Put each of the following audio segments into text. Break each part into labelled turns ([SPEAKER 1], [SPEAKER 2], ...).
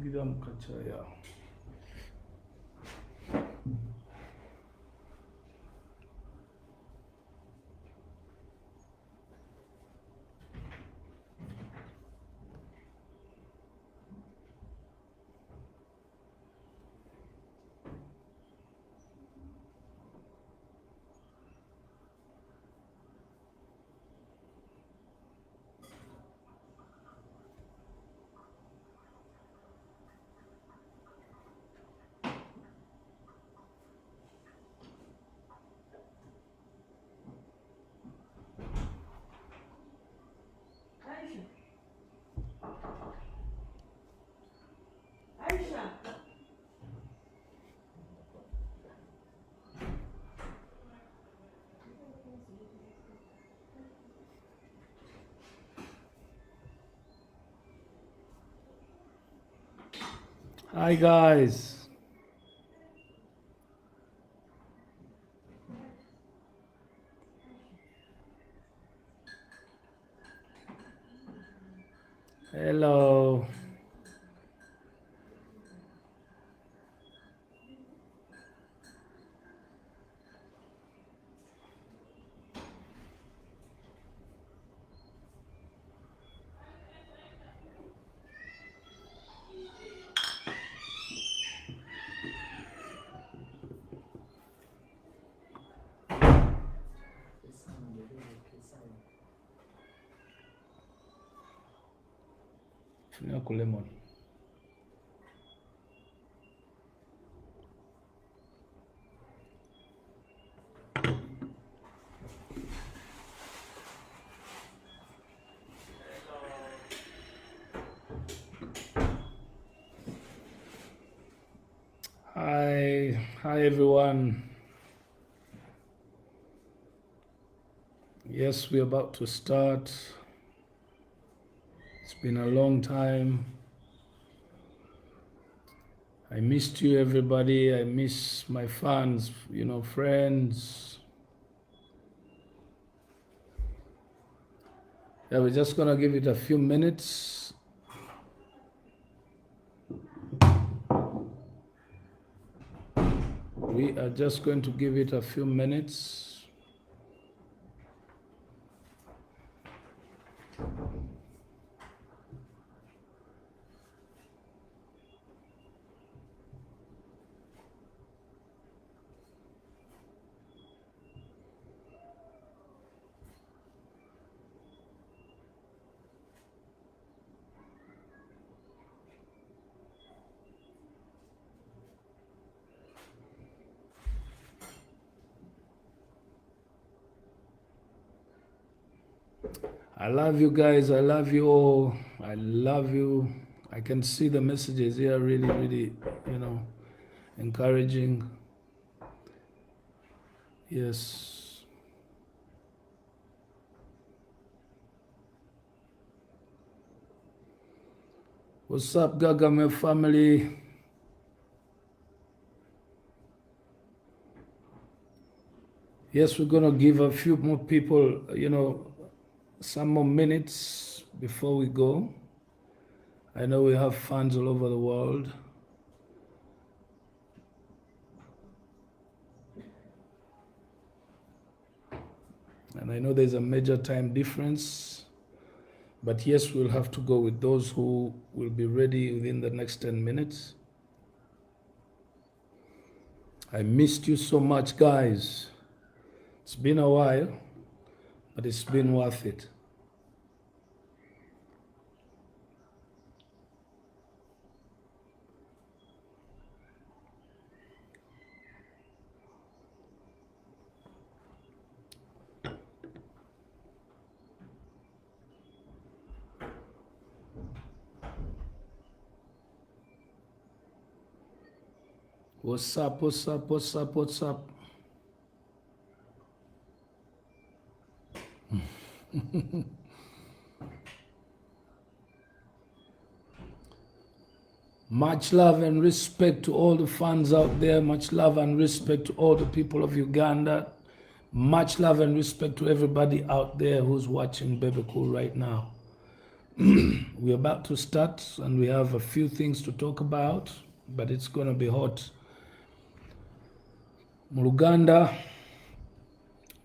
[SPEAKER 1] Gidam kachaya. Hi guys. Hello. Lemon. Hi everyone. Yes, we're about to start. It's been a long time. I missed you, everybody. I miss my fans, friends. Yeah, we're just gonna give it a few minutes. We are just going to give it a few minutes. I love you guys. I love you all. I love you. I can see the messages here really, really, encouraging. Yes. What's up, Gagame family? Yes, we're going to give a few more people, some more minutes before we go. I know we have fans all over the world. And I know there's a major time difference. But yes, we'll have to go with those who will be ready within the next 10 minutes. I missed you so much, guys. It's been a while, but it's been worth it. What's up, what's up, what's up, what's up? Much love and respect to all the fans out there. Much love and respect to all the people of Uganda. Much love and respect to everybody out there who's watching Bebe Cool right now. We're about to start and we have a few things to talk about, but it's going to be hot. Mu Luganda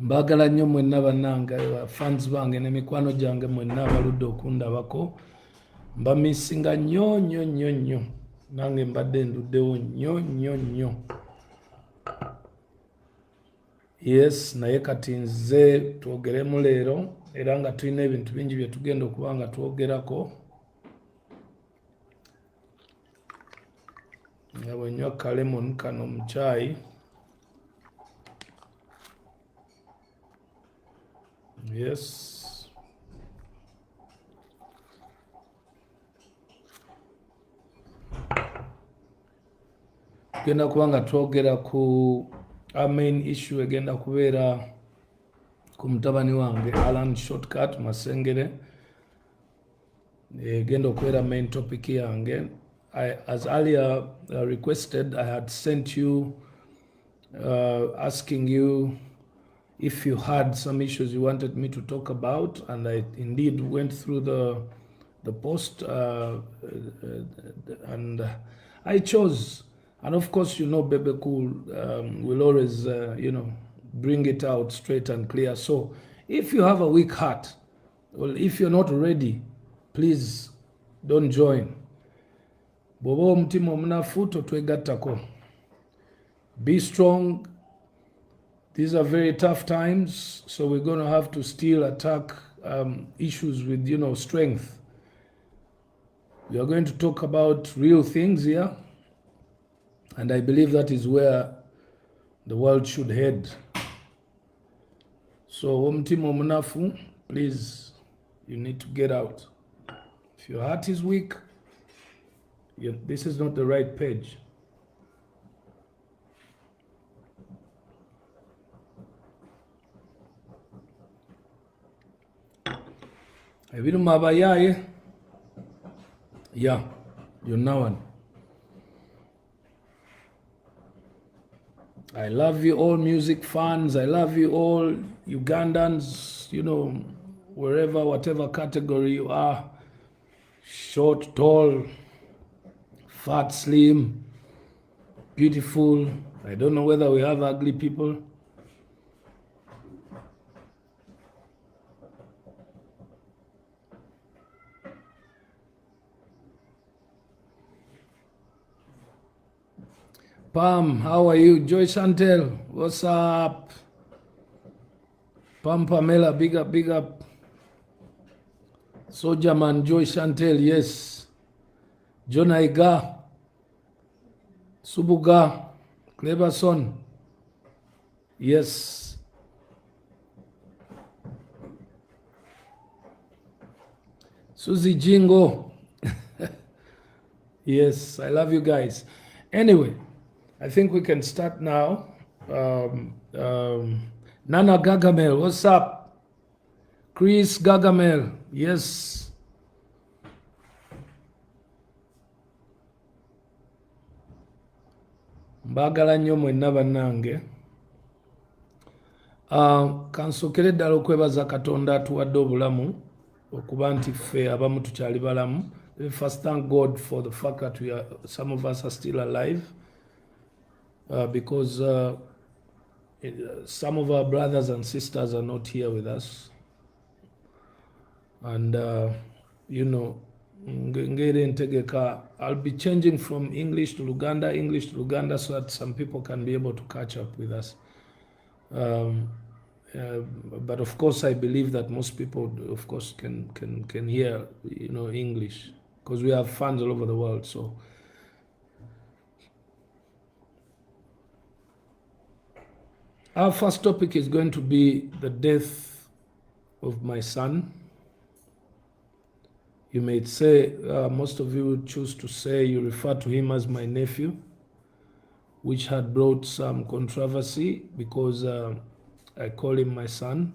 [SPEAKER 1] mbagala nnyo mwenna bannange fans bange n'emikwano gyange mwenna abaludde okundabako mbamisinga nnyo nange mbadde nduddewo nnyo. Yes, naye kati nze twogeremu leero era nga tulina ebintu bingi bye tugenda okuba nga twogerako. Nga bwenywa kalemon kano mu chai. Yes. Tugenda kuba nga twogera ku our main issue egenda kubeera ku mutabani wange Alan Shortcut Masengere. Egenda okubeera main topic yange. As earlier requested, I had sent you asking you if you had some issues you wanted me to talk about, and I indeed went through the post and I chose. And of course, you know, Bebe Cool will always, bring it out straight and clear. So if you have a weak heart, well, if you're not ready, please don't join. Bobo mtimo mnafu totwegattako. Be strong. These are very tough times, so we're going to have to still attack issues with, strength. We are going to talk about real things here. And I believe that is where the world should head. So, Omtimo Munafu, please, you need to get out. If your heart is weak, this is not the right page. Ebiru mabayaye. Yeah, you're now one. I love you all music fans. I love you all Ugandans, wherever, whatever category you are. Short, tall, fat, slim, beautiful. I don't know whether we have ugly people. Pam, how are you? Joy Chantel, what's up? Pam Pamela, big up. Soldier Man, Joy Chantel, yes. Jonaiga, Subuga, Cleverson, yes. Susie Jingo, yes, I love you guys. Anyway, I think we can start now. Nana Gagamel, what's up? Chris Gagamel, yes. Mbagala nnyo mwenna bannange. Kansokere ddala okwebaza Katonda atuwadde obulamu okuba nti ffe abamu tukyali balamu. Let me first thank God for the fact that some of us are still alive. Because some of our brothers and sisters are not here with us. And, I'll be changing from English to Luganda so that some people can be able to catch up with us. But of course, I believe that most people, of course, can hear, English, because we have fans all over the world. So. Our first topic is going to be the death of my son. You may say, most of you choose to say you refer to him as my nephew, which had brought some controversy because I call him my son.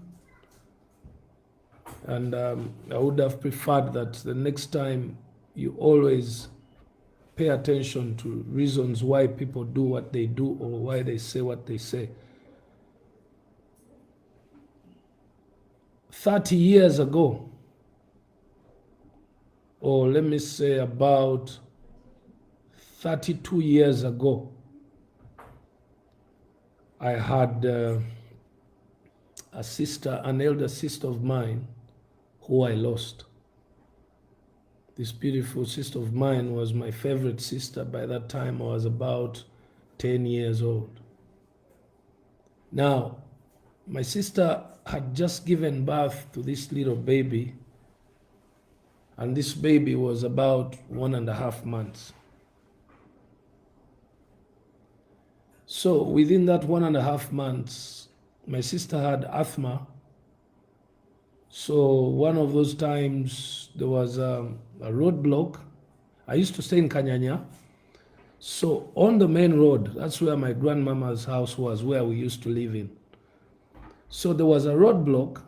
[SPEAKER 1] And I would have preferred that the next time you always pay attention to reasons why people do what they do or why they say what they say. 30 years ago, or let me say about 32 years ago, I had a sister, an elder sister of mine, who I lost. This beautiful sister of mine was my favorite sister. By that time, I was about 10 years old. Now, my sister had just given birth to this little baby, and this baby was about 1.5 months. So within that 1.5 months, my sister had asthma. So one of those times there was a roadblock. I used to stay in Kanyanya. So on the main road, that's where my grandmama's house was, where we used to live in. So there was a roadblock,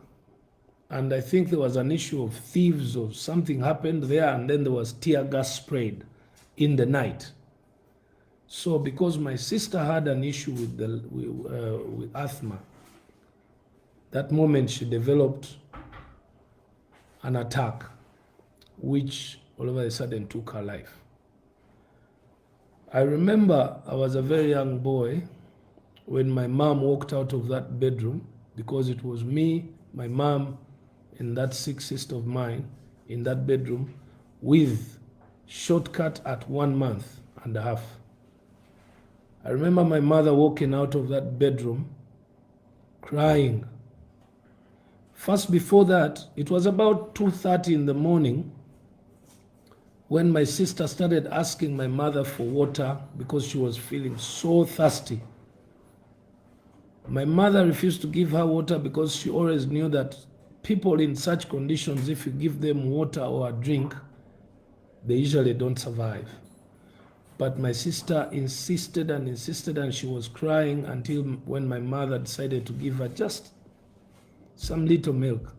[SPEAKER 1] and I think there was an issue of thieves or something happened there, and then there was tear gas sprayed in the night. So because my sister had an issue with asthma, that moment she developed an attack, which all of a sudden took her life. I remember I was a very young boy when my mom walked out of that bedroom, because it was me, my mom, and that sick sister of mine in that bedroom with shortcut at 1.5 months. I remember my mother walking out of that bedroom crying. First, before that, it was about 2:30 in the morning when my sister started asking my mother for water because she was feeling so thirsty. My mother refused to give her water because she always knew that people in such conditions, if you give them water or a drink, they usually don't survive. But my sister insisted and insisted, and she was crying until when my mother decided to give her just some little milk.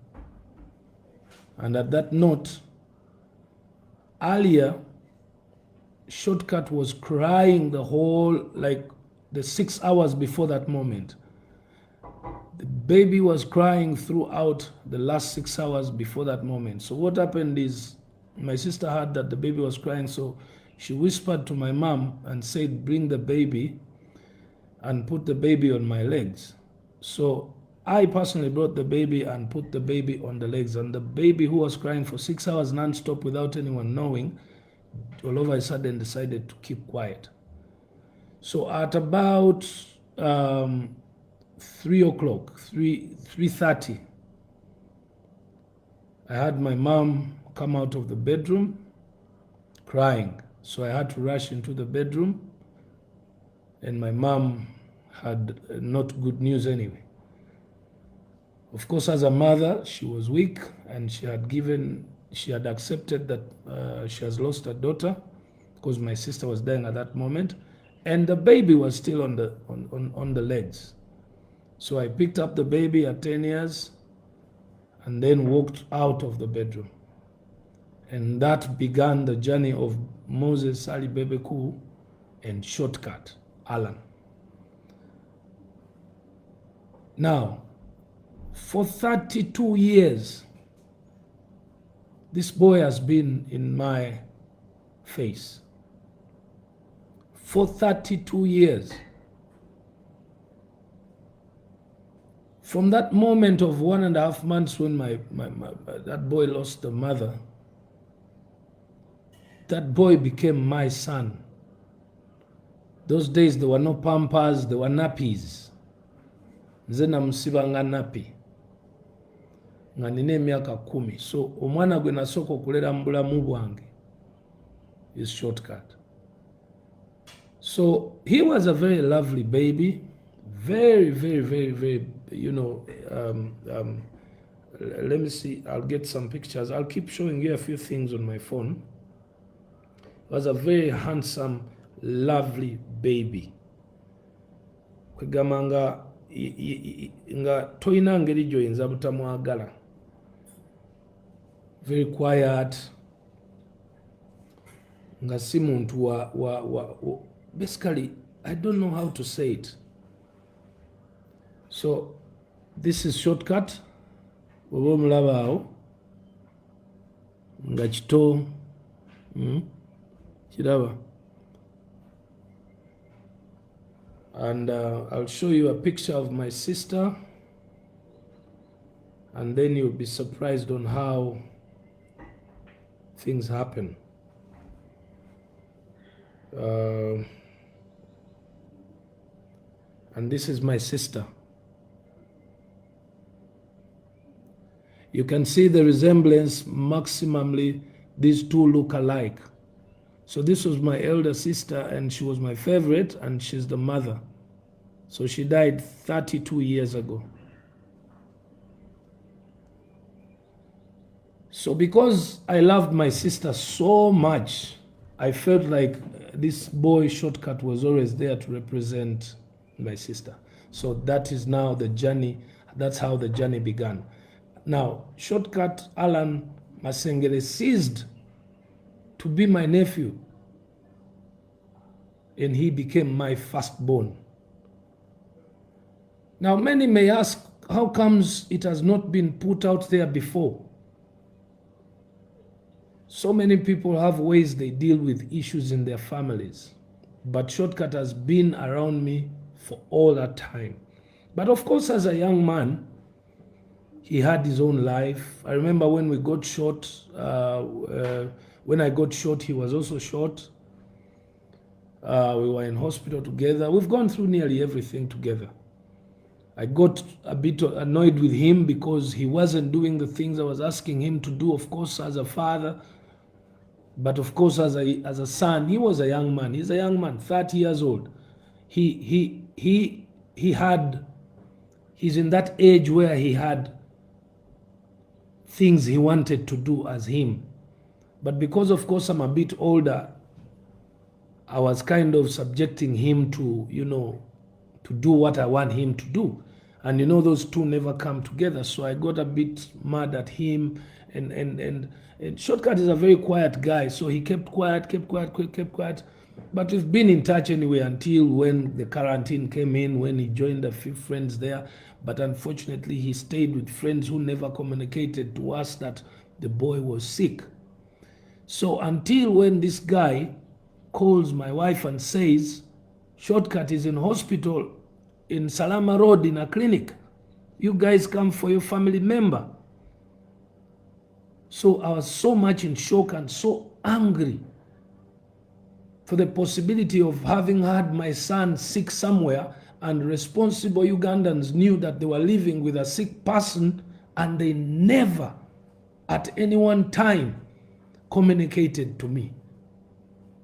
[SPEAKER 1] And at that note, earlier, Shortcut was crying the whole, like the 6 hours before that moment. The baby was crying throughout the last 6 hours before that moment. So what happened is my sister heard that the baby was crying, so she whispered to my mom and said, "Bring the baby and put the baby on my legs." So I personally brought the baby and put the baby on the legs, and the baby, who was crying for 6 hours non-stop without anyone knowing, all of a sudden decided to keep quiet. So at about 3:30, I had my mom come out of the bedroom crying. So I had to rush into the bedroom, and my mom had not good news anyway. Of course, as a mother, she was weak, and she had accepted that she has lost her daughter because my sister was dying at that moment, and the baby was still on the legs. So I picked up the baby at 10 years and then walked out of the bedroom. And that began the journey of Moses, Sally, Bebe Cool, and Shortcut, Alan. Now, for 32 years, this boy has been in my face. For 32 years. From that moment of 1.5 months when that boy lost the mother, that boy became my son. Those days there were no pampers, there were nappies. Nze namusibanga nappi nga nina emyaka 10. So omwana gwe nasooka okulera mu bulamu bwange is Shortcut. So he was a very lovely baby, very, very, very, very, let me see, I'll get some pictures. I'll keep showing you a few things on my phone. He was a very handsome, lovely baby. Kwegamba nga toyina ngeri gy'oyinza butamwagala. Very quiet. Nga si muntu basically, I don't know how to say it. So this is Shortcut. oba omulaba awo nga kito kiraba. And I'll show you a picture of my sister, and then you'll be surprised on how things happen. And this is my sister. You can see the resemblance maximally. These two look alike. So this was my elder sister, and she was my favorite, and she's the mother. So she died 32 years ago. So because I loved my sister so much, I felt like this boy Shortcut was always there to represent my sister. So that is now the journey. That's how the journey began. Now, Shortcut Alan Masengere ceased to be my nephew, and he became my firstborn. Now, many may ask, how comes it has not been put out there before? So many people have ways they deal with issues in their families, but Shortcut has been around me for all that time. But of course, as a young man, he had his own life. I remember when we got shot, when I got shot, he was also shot. We were in hospital together. We've gone through nearly everything together. I got a bit annoyed with him because he wasn't doing the things I was asking him to do, of course, as a father. But of course, as a son, he was a young man. He's a young man, 30 years old. He's in that age where he had things he wanted to do as him. But because, of course, I'm a bit older, I was kind of subjecting him to, to do what I want him to do. And those two never come together. So I got a bit mad at him. And Shortcut is a very quiet guy. So he kept quiet. But we've been in touch anyway until when the quarantine came in, when he joined a few friends there. But unfortunately, he stayed with friends who never communicated to us that the boy was sick. So until when this guy calls my wife and says, Shortcut is in hospital in Salama Road in a clinic. You guys come for your family member. So I was so much in shock and so angry for the possibility of having had my son sick somewhere, and responsible Ugandans knew that they were living with a sick person, and they never at any one time communicated to me.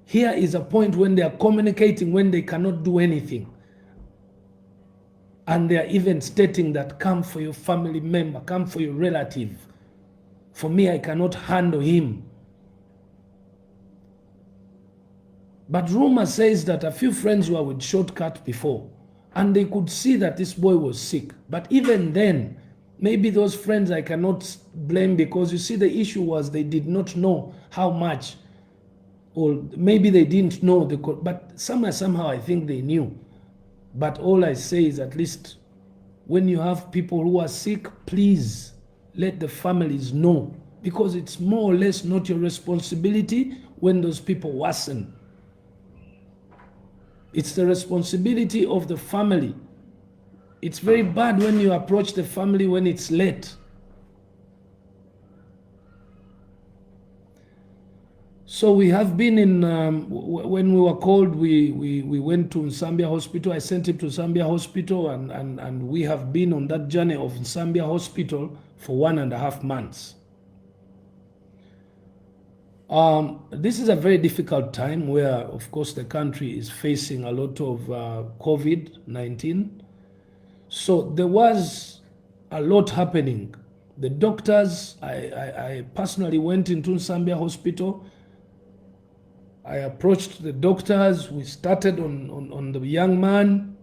[SPEAKER 1] Here is a point when they are communicating when they cannot do anything. And they are even stating that come for your family member, come for your relative. For me, I cannot handle him. But rumor says that a few friends were with Shortcut before, and they could see that this boy was sick. But even then, maybe those friends I cannot blame, because you see, the issue was they did not know how much, or maybe they didn't know, but somehow I think they knew. But all I say is, at least when you have people who are sick, please let the families know, because it's more or less not your responsibility when those people worsen. It's the responsibility of the family. It's very bad when you approach the family when it's late. So we have been in, when we were called, we went to Nsambia Hospital. I sent him to Nsambia Hospital, and we have been on that journey of Nsambia Hospital for 1.5 months. This is a very difficult time where, of course, the country is facing a lot of COVID-19. So there was a lot happening. The doctors, I personally went into Nsambia Hospital. I approached the doctors. We started on the young man.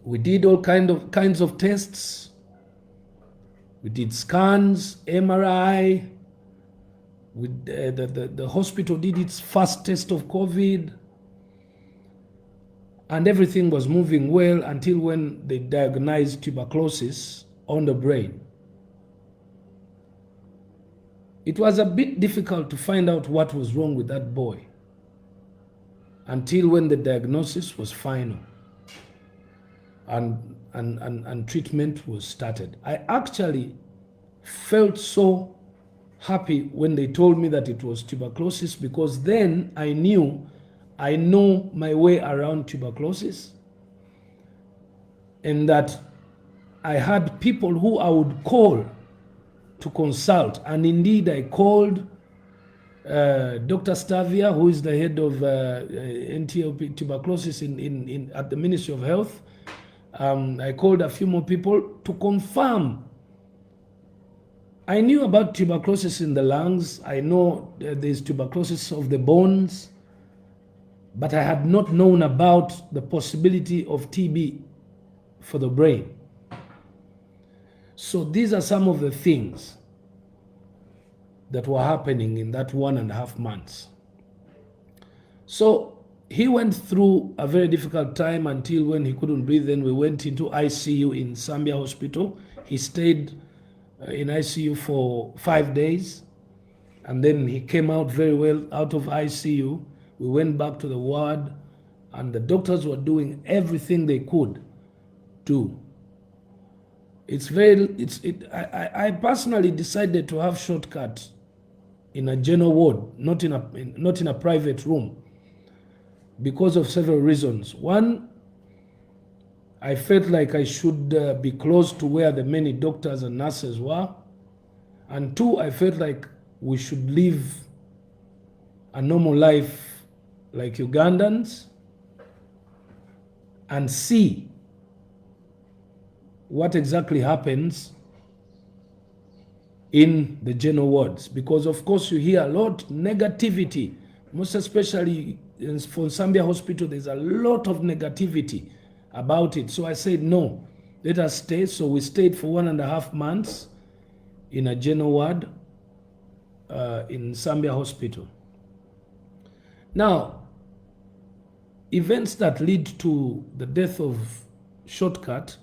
[SPEAKER 1] We did all kinds of tests. We did scans, MRI. The hospital did its first test of COVID, and everything was moving well until when they diagnosed tuberculosis on the brain. It was a bit difficult to find out what was wrong with that boy until when the diagnosis was final and treatment was started. I actually felt so happy when they told me that it was tuberculosis, because then I know my way around tuberculosis, and that I had people who I would call to consult. And indeed, I called Dr. Stavia, who is the head of NTLP tuberculosis at the Ministry of Health. I called a few more people to confirm. I knew about tuberculosis in the lungs. I know there's tuberculosis of the bones, but I had not known about the possibility of TB for the brain. So these are some of the things that were happening in that 1.5 months. So he went through a very difficult time until when he couldn't breathe. Then we went into ICU in Zambia Hospital. He stayed in ICU for 5 days, and then he came out very well out of ICU. We went back to the ward, and the doctors were doing everything they could do. I personally decided to have shortcut in a general ward, not in a private room, because of several reasons. One, I felt like I should be close to where the many doctors and nurses were. And two, I felt like we should live a normal life like Ugandans and see what exactly happens in the general wards. Because of course you hear a lot negativity, most especially for Zambia Hospital. There's a lot of negativity about it. So I said, no, let us stay. So we stayed for 1.5 months in a general ward in Zambia Hospital. Now, events that lead to the death of Shortcut,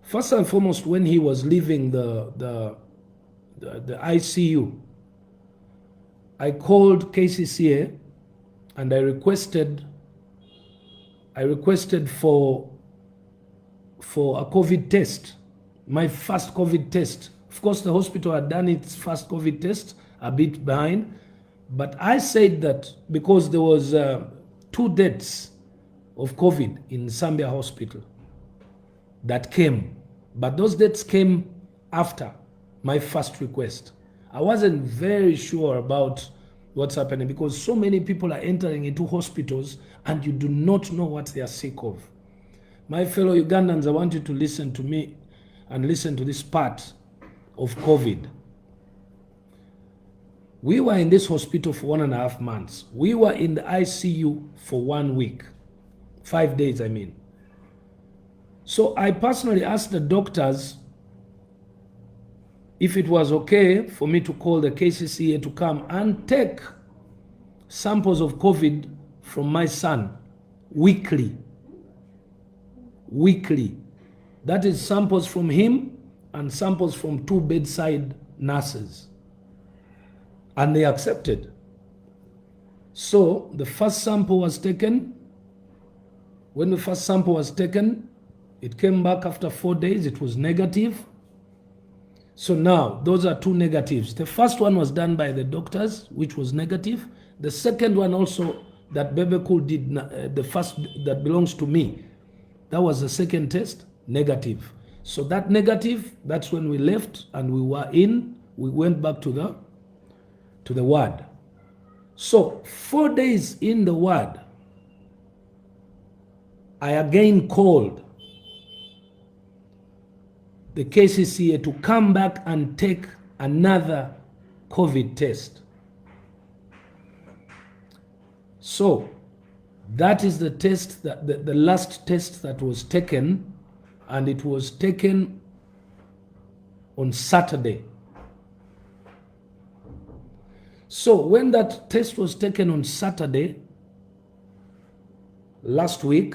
[SPEAKER 1] first and foremost, when he was leaving the ICU, I called KCCA and I requested for a COVID test, my first COVID test. Of course, the hospital had done its first COVID test a bit behind, but I said that because there was 2 deaths of COVID in Zambia Hospital that came, but those deaths came after my first request. I wasn't very sure about what's happening because so many people are entering into hospitals and you do not know what they are sick of. My fellow Ugandans, I want you to listen to me and listen to this part of COVID. We were in this hospital for 1.5 months. We were in the ICU for 1 week, 5 days, I mean. So I personally asked the doctors if it was okay for me to call the KCCA to come and take samples of COVID from my son weekly. That is samples from him and samples from 2 bedside nurses. And they accepted. So the first sample was taken. When the first sample was taken, it came back after 4 days. It was negative. So now those are 2 negatives. The first one was done by the doctors, which was negative. The second one also that Bebe Cool did, the first that belongs to me, that was the second test, negative. So that negative, that's when we left and we went back to the ward. So 4 days in the ward, I again called the KCCA to come back and take another COVID test. So that is the test, the last test that was taken, and it was taken on Saturday. So when that test was taken on Saturday, last week,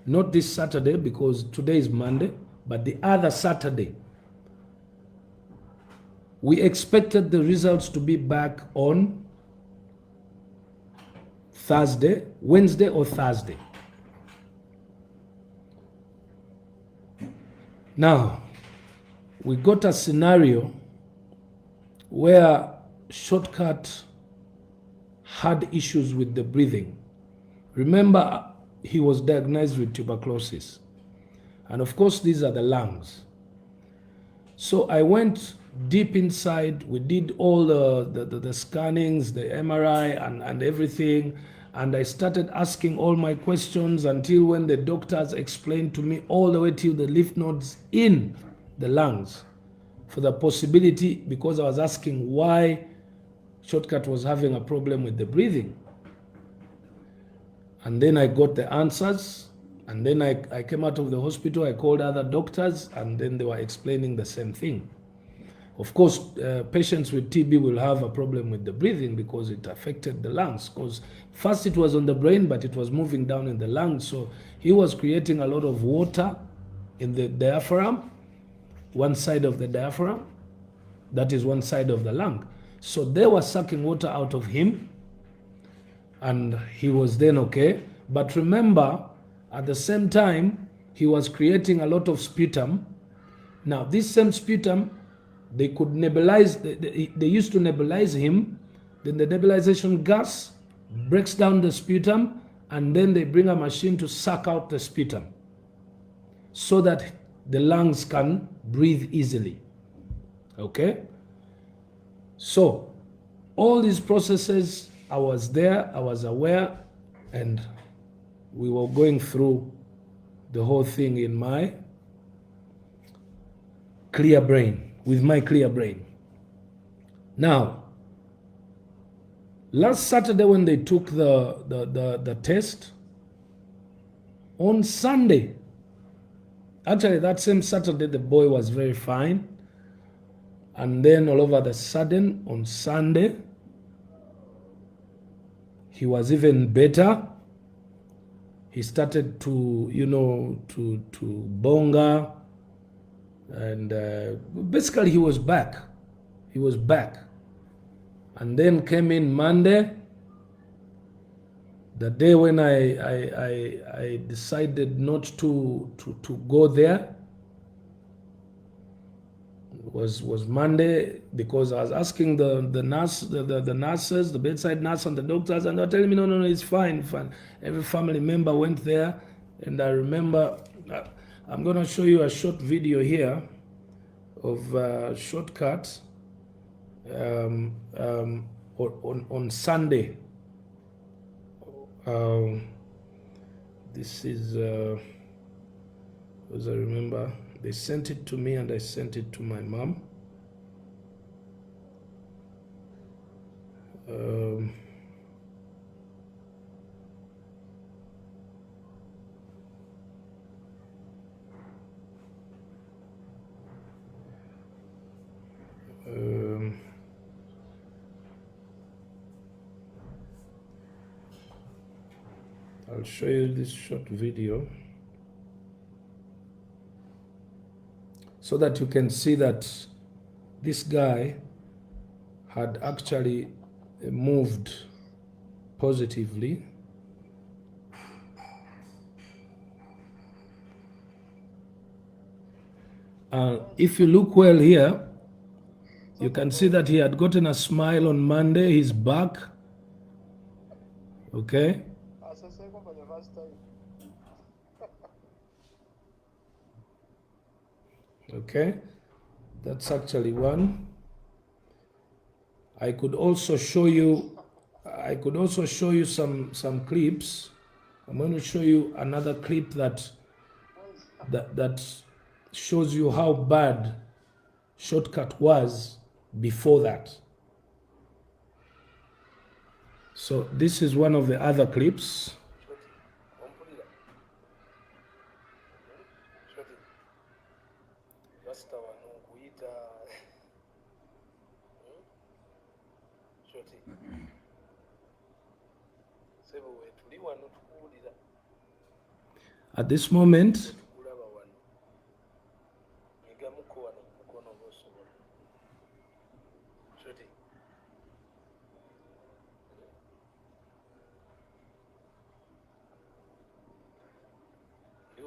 [SPEAKER 1] not this Saturday because today is Monday, but the other Saturday, We expected the results to be back on Thursday, Wednesday or Thursday. Now, we got a scenario where Shortcut had issues with the breathing. Remember, he was diagnosed with tuberculosis. And of course, these are the lungs. So I went deep inside. We did all the scannings, the MRI and everything. And I started asking all my questions until when the doctors explained to me all the way till the lymph nodes in the lungs for the possibility, because I was asking why Shortcut was having a problem with the breathing. And then I got the answers. And then I came out of the hospital, I called other doctors, and then they were explaining the same thing. Of course, patients with TB will have a problem with the breathing because it affected the lungs. Because first it was on the brain, but it was moving down in the lungs. So he was creating a lot of water in the diaphragm, one side of the diaphragm, that is one side of the lung. So they were sucking water out of him, and he was then okay. But remember, at the same time, he was creating a lot of sputum. Now, this same sputum, they could nebulize, they used to nebulize him. Then the nebulization gas breaks down the sputum, and then they bring a machine to suck out the sputum so that the lungs can breathe easily. Okay? So, all these processes, I was there, I was aware, and we were going through the whole thing in my clear brain, with my clear brain. Now, last Saturday when they took the test, on Sunday, actually that same Saturday the boy was very fine, and then all over the sudden on Sunday, he was even better. He started to, to bonga, and basically he was back. He was back. And then came in Monday, the day when I decided not to go there. Was Monday, because I was asking the nurse, the nurses, the bedside nurse and the doctors, and they were telling me, no, it's fine, fine. Every family member went there, and I remember, I'm going to show you a short video here of Shortcut on Sunday. This is, as I remember, they sent it to me and I sent it to my mom. I'll show you this short video so that you can see that this guy had actually moved positively. If you look well here, you can see that he had gotten a smile on Monday. He's back. Okay. Okay, that's actually one. I could also show you some clips. I'm going to show you another clip that shows you how bad Shortcut was before that. So this is one of the other clips. At this moment,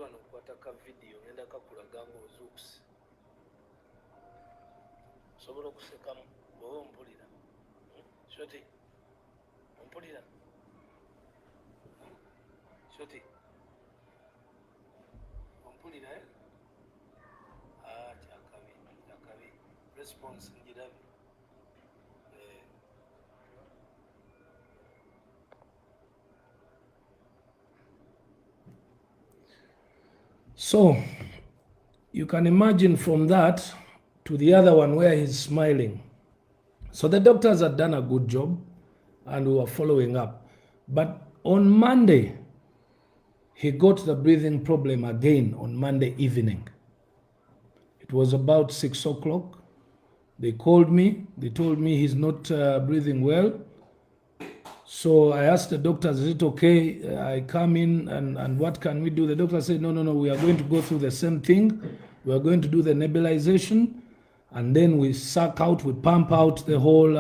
[SPEAKER 1] wano kwataka video ngenda kakulaga ng'ozuukusi osobola okusekamu bw'oba ompulira shoti ompulira shoti ompulira kyakabi response ngirabi So you can imagine from that to the other one where he's smiling. So the doctors had done a good job and we were following up. But on Monday, he got the breathing problem again on Monday evening. It was about 6 o'clock. They called me. They told me he's not breathing well. So I asked the doctors, is it okay? I come in and what can we do? The doctor said, no, we are going to go through the same thing. We are going to do the nebulization and then we suck out, we pump out the whole,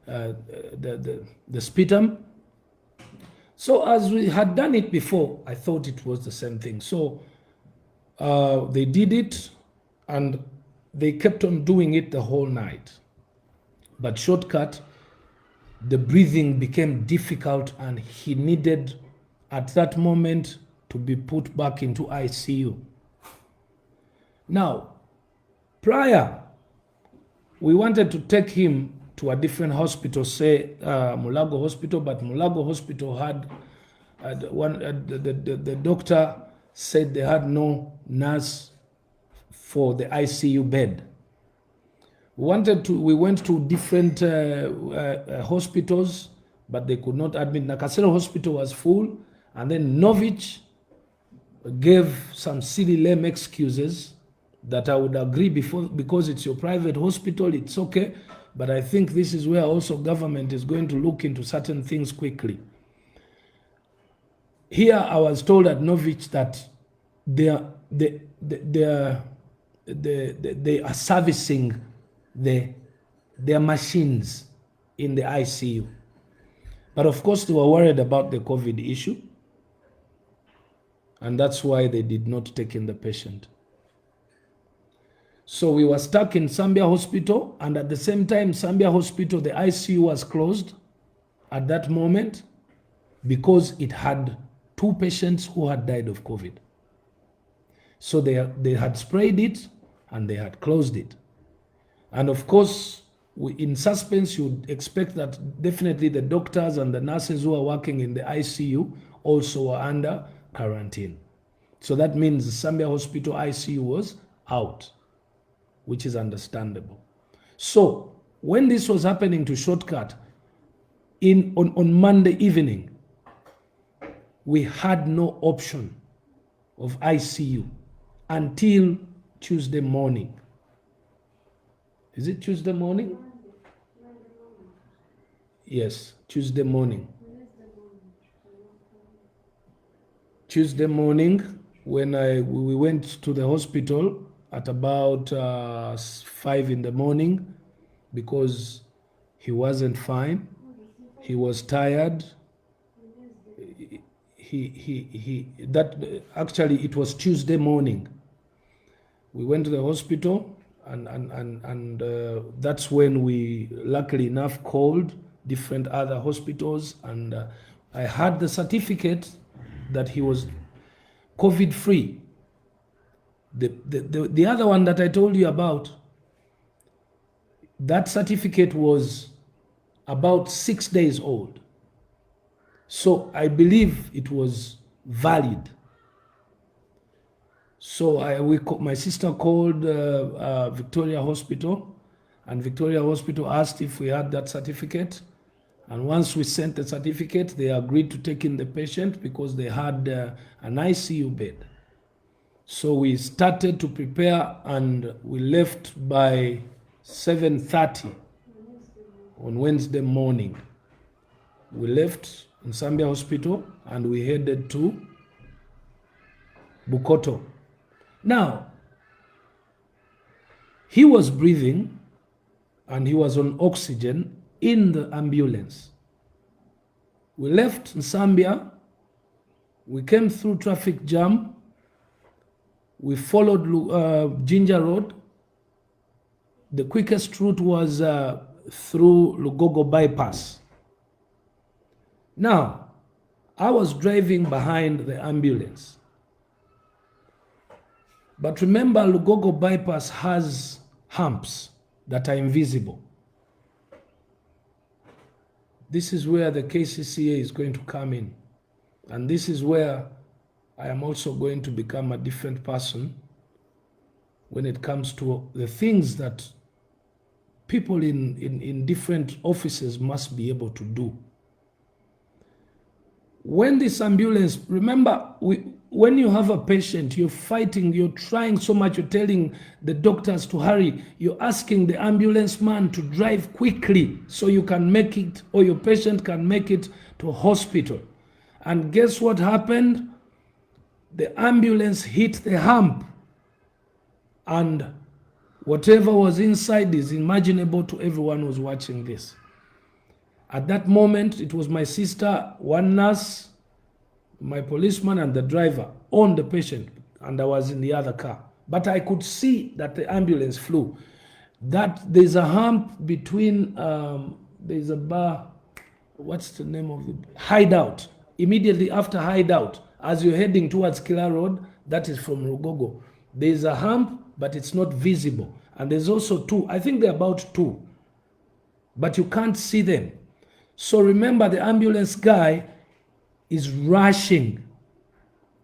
[SPEAKER 1] the sputum. So as we had done it before, I thought it was the same thing. So they did it and they kept on doing it the whole night. But shortcut, the breathing became difficult and he needed at that moment to be put back into ICU. Now, prior, we wanted to take him to a different hospital, say Mulago Hospital, but Mulago Hospital had the doctor said they had no nurse for the ICU bed. We went to different hospitals, but they could not admit. Nakasero Hospital was full, and then Novich gave some silly lame excuses that I would agree because it's your private hospital, it's okay. But I think this is where also government is going to look into certain things quickly. Here I was told at Novich that they are servicing their machines in the ICU. But of course, they were worried about the COVID issue. And that's why they did not take in the patient. So we were stuck in Zambia Hospital. And at the same time, Zambia Hospital, the ICU was closed at that moment because it had 2 patients who had died of COVID. So they had sprayed it and they had closed it. And of course, in suspense, you'd expect that definitely the doctors and the nurses who are working in the ICU also are under quarantine. So that means the Zambia Hospital ICU was out, which is understandable. So when this was happening to Shortcut on Monday evening, we had no option of ICU until Tuesday morning. Is it Tuesday morning? Yes, Tuesday morning. Tuesday morning, when we went to the hospital at about 5 in the morning because he wasn't fine. He was tired. Actually, it was Tuesday morning. We went to the hospital. And that's when we, luckily enough, called different other hospitals. And I had the certificate that he was COVID-free. The other one that I told you about, that certificate was about 6 days old. So I believe it was valid. So my sister called Victoria Hospital, and Victoria Hospital asked if we had that certificate. And once we sent the certificate, they agreed to take in the patient because they had an ICU bed. So we started to prepare and we left by 7:30 on Wednesday morning. We left in Zambia Hospital and we headed to Bukoto. Now, he was breathing and he was on oxygen in the ambulance. We left in Zambia We came through traffic jam. We followed Ginger Road. The quickest route was through Lugogo bypass. Now, I was driving behind the ambulance. But remember, Lugogo bypass has humps that are invisible. This is where the KCCA is going to come in. And this is where I am also going to become a different person when it comes to the things that people in different offices must be able to do. When this ambulance, remember, when you have a patient, you're fighting, you're trying so much, you're telling the doctors to hurry, you're asking the ambulance man to drive quickly so you can make it, or your patient can make it to hospital. And guess what happened? The ambulance hit the hump, and whatever was inside is imaginable to everyone who's watching this. At that moment, it was my sister, one nurse, my policeman, and the driver on the patient, and I was in the other car. But I could see that the ambulance flew. That there's a hump between, there's a bar, what's the name of the hideout? Immediately after hideout, as you're heading towards Killer Road, that is from Rugogo. There's a hump, but it's not visible. And there's also two, I think they're about two, but you can't see them. So remember, the ambulance guy is rushing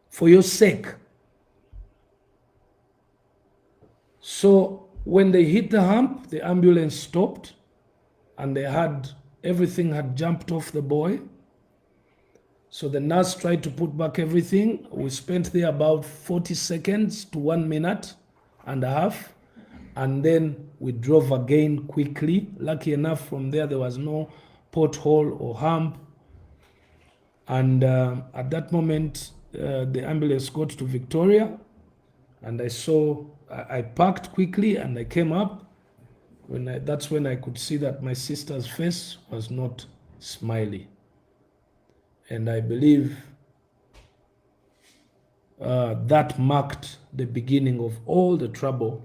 [SPEAKER 1] for your sake. So when they hit the hump, the ambulance stopped, and everything had jumped off the boy. So the nurse tried to put back everything. We spent there about 40 seconds to 1 minute and a half. And then we drove again quickly. Lucky enough, from there was no pothole or hump. And at that moment, the ambulance got to Victoria. And I parked quickly and I came up. That's when I could see that my sister's face was not smiley. And I believe that marked the beginning of all the trouble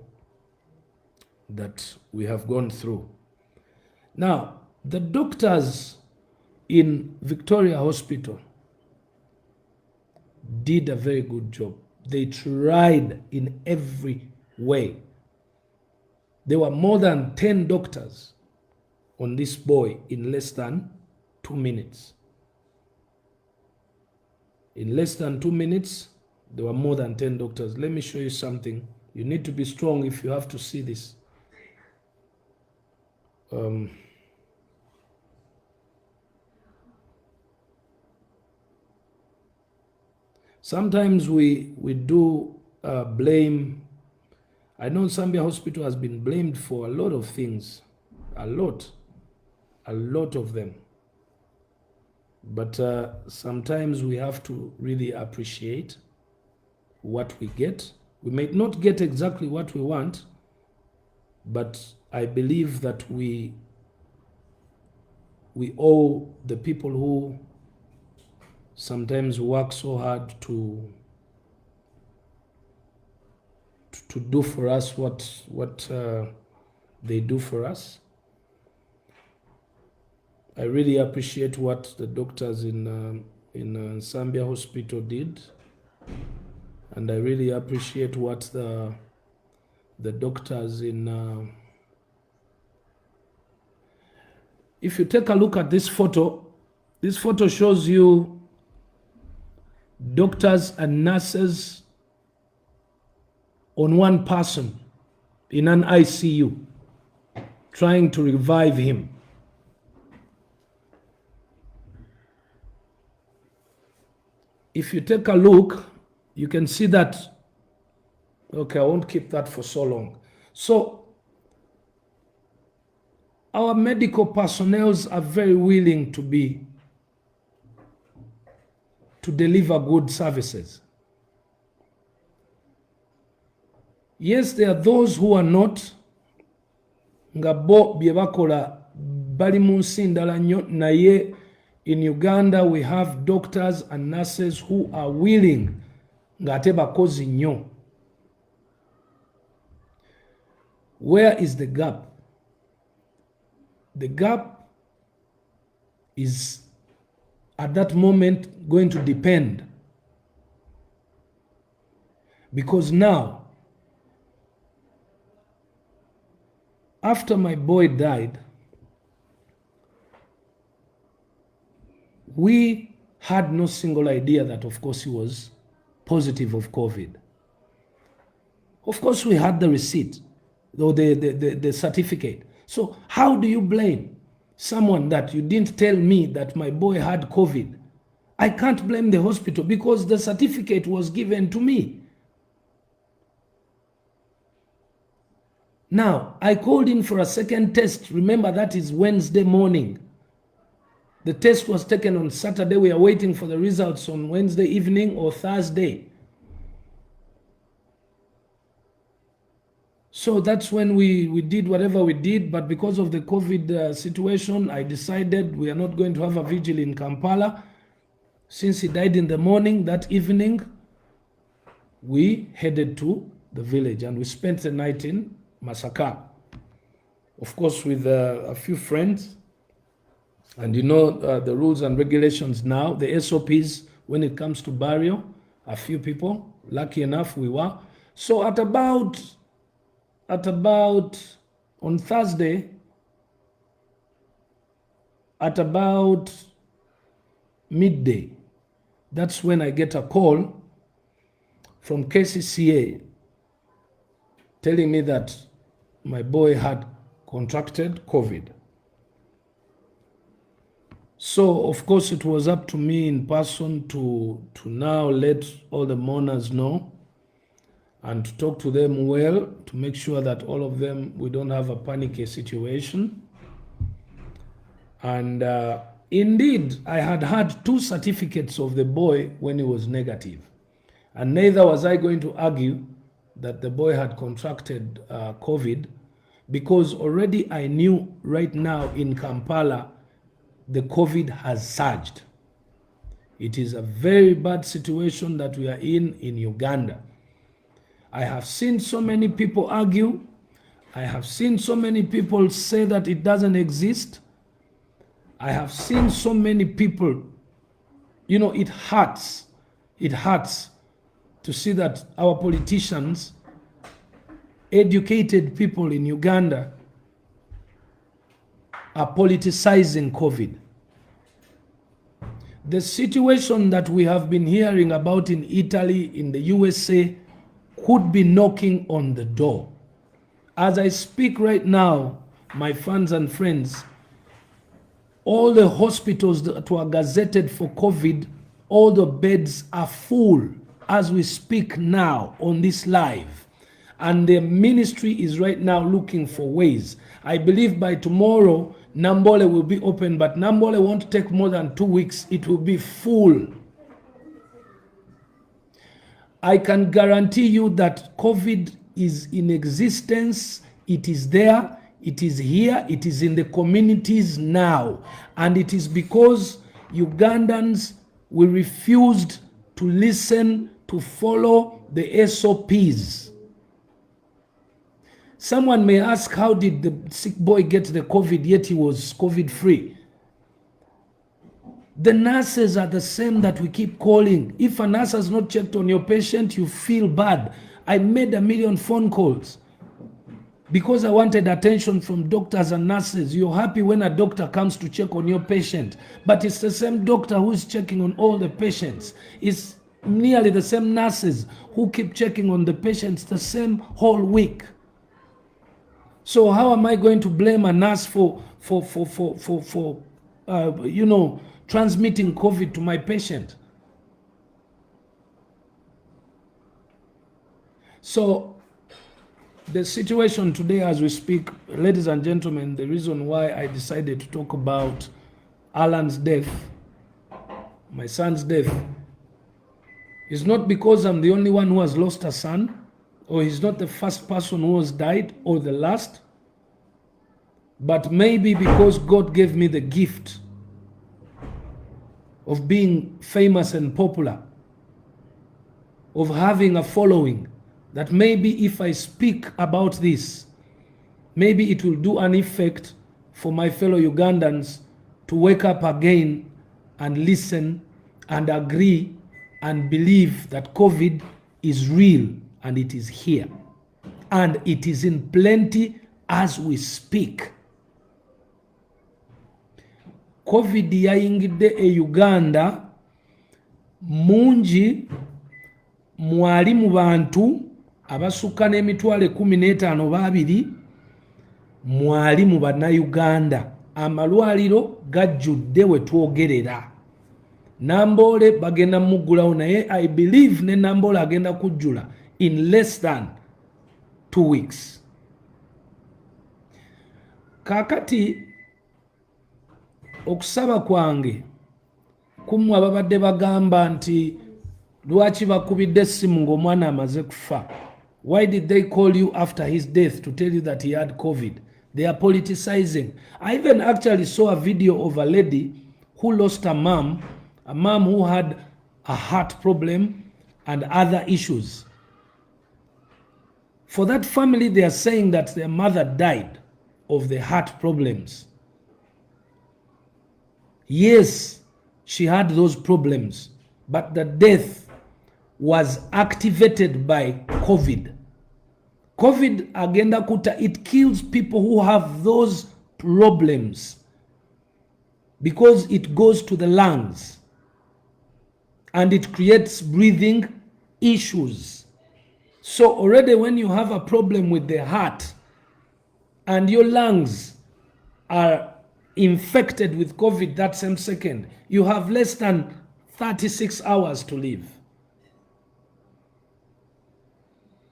[SPEAKER 1] that we have gone through. Now, the doctors in Victoria Hospital did a very good job. They tried in every way. There were more than 10 doctors on this boy in less than 2 minutes. In less than 2 minutes, there were more than 10 doctors. Let me show you something. You need to be strong if you have to see this. Sometimes we do blame. I know Zambia Hospital has been blamed for a lot of things. A lot of them. But sometimes we have to really appreciate what we get. We may not get exactly what we want, but I believe that we owe the people who sometimes work so hard to do for us what they do for us. I really appreciate what the doctors in Zambia Hospital did, and I really appreciate what the doctors in. If you take a look at this photo shows you doctors and nurses on one person in an ICU trying to revive him. If you take a look, you can see that, okay, I won't keep that for so long. So our medical personnel are very willing to deliver good services. Yes, there are those who are not, nga bo bye bakola bali mu nsi ndala nnyo, naye In Uganda, we have doctors and nurses who are willing ngate bakozi nnyo. Where is the gap? The gap is at that moment going to depend, because now, after my boy died, we had no single idea that, of course, he was positive of COVID. Of course, we had the receipt or the certificate. So how do you blame someone that you didn't tell me that my boy had COVID? I can't blame the hospital because the certificate was given to me. Now, I called in for a second test. Remember, that is Wednesday morning. The test was taken on Saturday. We are waiting for the results on Wednesday evening or Thursday. So that's when we did whatever we did. But because of the COVID situation, I decided we are not going to have a vigil in Kampala. Since he died in the morning, that evening, we headed to the village and we spent the night in Masaka. Of course, with a few friends. And you know the rules and regulations now, the SOPs when it comes to burial, a few people, lucky enough we were. So at about on Thursday, at about midday, that's when I get a call from KCCA telling me that my boy had contracted COVID. So, of course, it was up to me in person to now let all the mourners know and to talk to them well, to make sure that all of them, we don't have a panicky situation. And indeed, I had 2 certificates of the boy when he was negative. And neither was I going to argue that the boy had contracted COVID, because already I knew right now in Kampala, the COVID has surged. It is a very bad situation that we are in Uganda. I have seen so many people argue. I have seen so many people say that it doesn't exist. I have seen so many people, you know, it hurts. It hurts to see that our politicians, educated people in Uganda, are politicizing COVID. The situation that we have been hearing about in Italy, in the USA, could be knocking on the door. As I speak right now, my fans and friends, all the hospitals that were gazetted for COVID, all the beds are full as we speak now on this live. And the ministry is right now looking for ways. I believe by tomorrow, Nambole will be open, but Nambole won't take more than 2 weeks. It will be full. I can guarantee you that COVID is in existence. It is there. It is here. It is in the communities now. And it is because Ugandans, we refused to listen, to follow the SOPs. Someone may ask, how did the sick boy get the COVID yet he was COVID-free? The nurses are the same that we keep calling. If a nurse has not checked on your patient, you feel bad. I made 1 million phone calls because I wanted attention from doctors and nurses. You're happy when a doctor comes to check on your patient, but it's the same doctor who's checking on all the patients. It's nearly the same nurses who keep checking on the patients the same whole week. So how am I going to blame a nurse for transmitting COVID to my patient? So the situation today as we speak, ladies and gentlemen, the reason why I decided to talk about Alan's death, my son's death, is not because I'm the only one who has lost a son, or he's not the first person who has died, or the last, but maybe because God gave me the gift of being famous and popular, of having a following, that maybe if I speak about this, maybe it will do an effect for my fellow Ugandans to wake up again and listen and agree and believe that COVID is real and it is here. And it is in plenty as we speak. COVID yayingidde e Uganda mungi, mwali mu bantu abasukka n'emitwalo 15 babiri, mwali mu bannayuganda. Amalwaliro gajjudde we twogerera. Namboole bagenda muggulawo, naye I believe ne Namboole agenda kujjula in less than 2 weeks. Kakati okusaba kwange kumwe ababadde bagamba nti lwaki bakubidde essimu ng'omwana amaze kufa. Why did they call you after his death to tell you that he had COVID? They are politicizing. I even actually saw a video of a lady who lost a mom who had a heart problem and other issues. For that family, they are saying that their mother died of the heart problems. Yes, she had those problems, but the death was activated by COVID. COVID agenda kuta, it kills people who have those problems because it goes to the lungs and it creates breathing issues. So already when you have a problem with the heart and your lungs are infected with COVID that same second, you have less than 36 hours to live.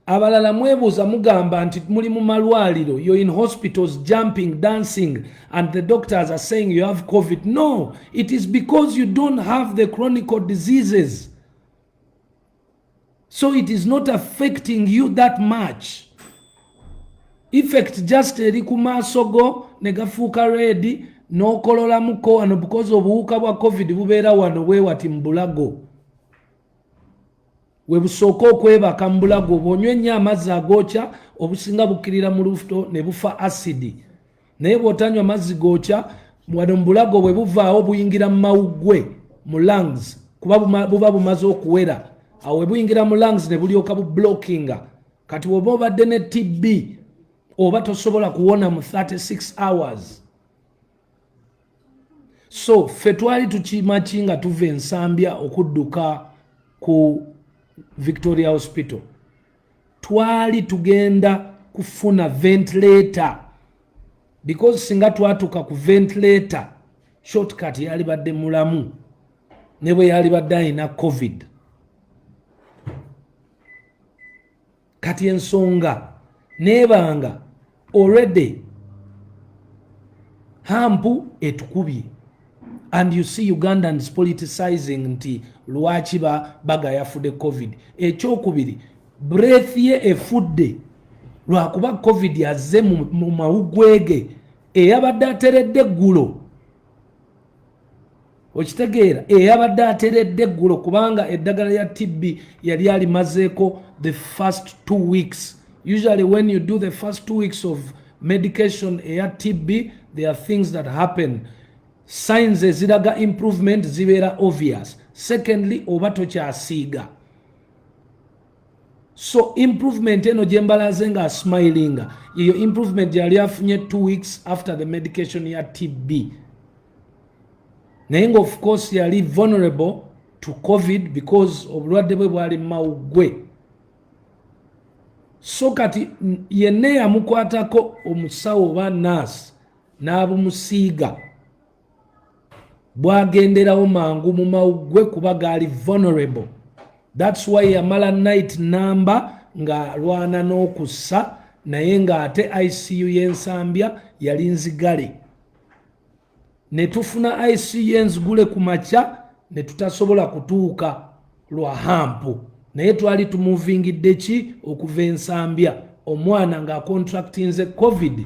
[SPEAKER 1] Abalala mwebuuza mugamba nti muli mu malwaliro, you're in hospitals jumping, dancing, and the doctors are saying you have COVID. No, it is because you don't have the chronic diseases. So it is not affecting you that much. Effect just eri ku maaso go ne gafuuka red n'okolola muko wano because obuwuka bwa COVID bubeera wano weewati mu bulago. We busooka okwebaka mu bulago, bw'onywa ennyo amazzi agookya obusinga bukkirira mu lubuto ne bufa asidi. Naye bw'otanywa amazzi gookya wano mu bulago bwe buvaawo buyingira mu mawuggwe mu lungs kuba buba bumaze okuwera. Awo we buyingira mu lungs ne bulyoka bublockinga. Kati bw'oba obadde ne TB oba tosobola kuwona mu 36 hours. So ffe twali tukimaki nga tuva ensambya okudduka ku Victoria Hospital. Twali tugenda kufuna ventilator because singa twatuka ku ventilator shortcut yali badde mulamu ne bwe yali badde alina COVID. Kati ensonga nebanga already hampu etukubye. And you see Ugandans politicizing nti lwaki bagayafude COVID. Ekyokubiri, breath ye efudde lwakuba COVID yazze mu mawuggwege eyabadde ateredde eggulo. Okitegeera, eyabadde ateredde eggulo kubanga eddagala ya TB yali alimazeeko the first 2 weeks. Usually when you do the first 2 weeks of medication eya TB, there are things that happen. Signs eziraga improvement zibeera obvious. Secondly, oba tokyasiiga. So improvement eno gyembalaze nga smilinga, iyo improvement yali afunye 2 weeks after the medication ya TB. Naye nga of course yali vulnerable to COVID because obulwadde bwe bwali mawuggwe. So kati yenna yamukwatako omusawo oba nurse n'abumusiiga bwagenderawo mangu mu mawuggwe kuba gaali vulnerable. That's why yamala night number nga lwana n'okussa naye nga ate ICU y'ensambya yali nzigale. Ne tufuna ICU y'enzigule ku makya ne tutasobola kutuuka lwa hampu. Naye twali tumuvingidde ki okuva ensambya omwana nga contractinze COVID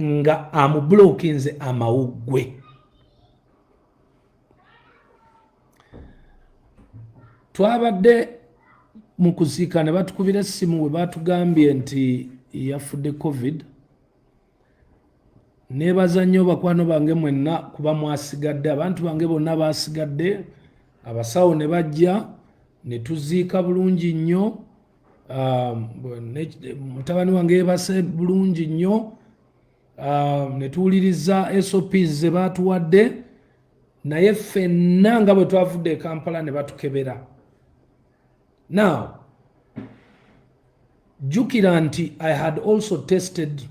[SPEAKER 1] nga amublokinze amawuggwe. twabadde mu kuziika ne batukubira essimu we batugambye nti yafudde covid. Neebaza nnyo bakwano bange mwenna kuba mwasigadde, abantu bange bonna basigadde, abasawo ne bajja ne tuziika bulungi nnyo. Mutabani wange yeebase bulungi nnyo, ne tuwuliriza SOPs ze baatuwadde, naye ffenna nga bwe twavudde e Kampala ne batukebera. Now, jukira nti I had also tested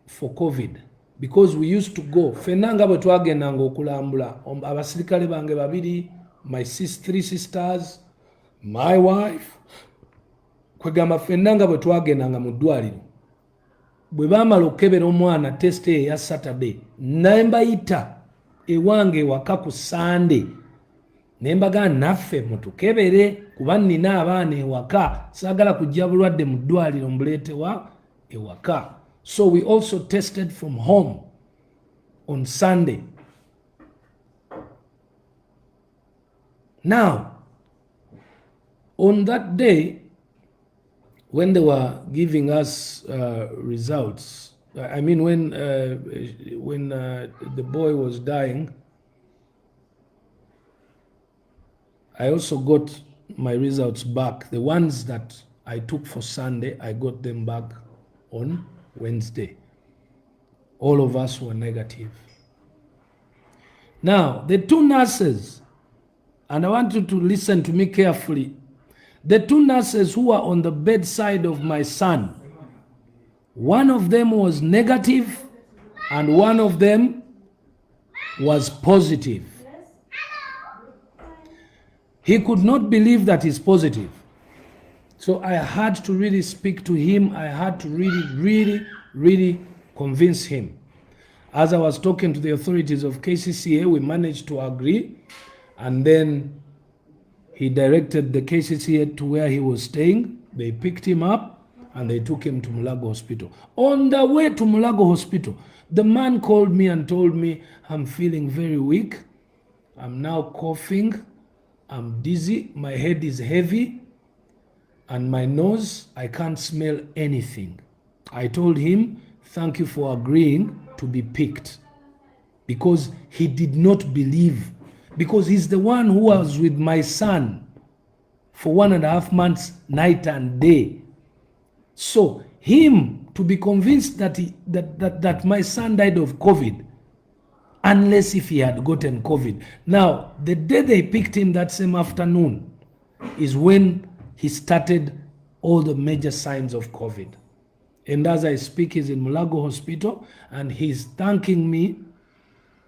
[SPEAKER 1] for COVID because we used to go. Ffenna nga bwe twagendanga okulambula, abasirikale bange babiri, my 3 sisters, my wife, kwegamba ffenna nga bwe twagendanga mu ddwaliro. Bwe baamala okukebera omwana test ya Saturday, naye mbayita ewange ewaka ku Sunday, ne mbaga naffe mutukebere kuba nnina abaana ewaka, saagala kujja bulwadde mu ddwaliro mbuleetewa ewaka. So we also tested from home on Sunday. Now, on that day, when they were giving us results, I mean when the boy was dying, I also got my results back. The ones that I took for Sunday, I got them back on Wednesday. All of us were negative. Now, the 2 nurses, and I want you to listen to me carefully, the 2 nurses who were on the bedside of my son, one of them was negative and one of them was positive. He could not believe that he's positive. So I had to really speak to him. I had to really convince him. As I was talking to the authorities of KCCA, we managed to agree, and then he directed the KCCA to where he was staying. They picked him up and they took him to Mulago Hospital. On the way to Mulago Hospital, the man called me and told me, I'm feeling very weak. I'm now coughing. I'm dizzy. My head is heavy. And my nose, I can't smell anything. I told him, thank you for agreeing to be picked. Because he did not believe. Because he's the one who was with my son for 1.5 months, night and day. So him to be convinced that that my son died of COVID, unless if he had gotten COVID. Now, the day they picked him that same afternoon is when he started all the major signs of COVID. And as I speak, he's in Mulago Hospital, and he's thanking me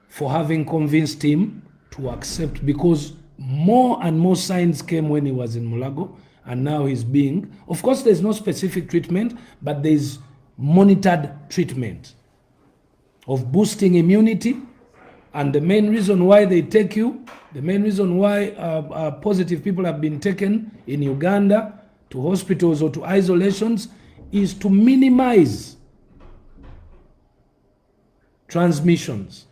[SPEAKER 1] for having convinced him to accept, because more and more signs came when he was in Mulago, and now he's being, of course there's no specific treatment, but there's monitored treatment of boosting immunity. And the main reason why they take you, the main reason why positive people have been taken in Uganda to hospitals or to isolations is to minimize transmissions.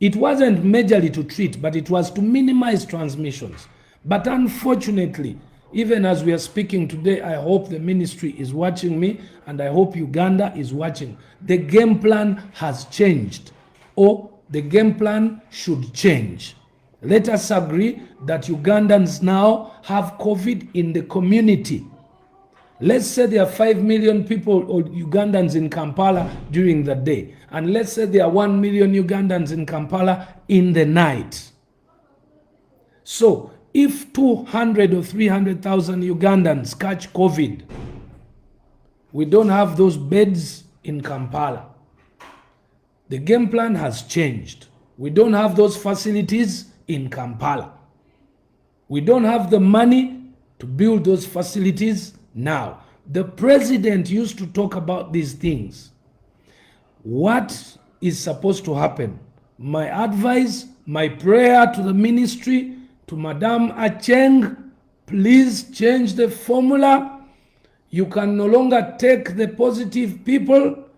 [SPEAKER 1] It wasn't majorly to treat, but it was to minimize transmissions. But unfortunately, even as we are speaking today, I hope the ministry is watching me, and I hope Uganda is watching. The game plan has changed, or the game plan should change. Let us agree that Ugandans now have COVID in the community. Let's say there are 5 million people or Ugandans in Kampala during the day. And let's say there are 1 million Ugandans in Kampala in the night. So if 200 or 300,000 Ugandans catch COVID, we don't have those beds in Kampala. The game plan has changed. We don't have those facilities in Kampala. We don't have the money to build those facilities now. The president used to talk about these things. What is supposed to happen? My advice, my prayer to the ministry, to Madame Acheng, please change the formula. You can no longer take the positive people,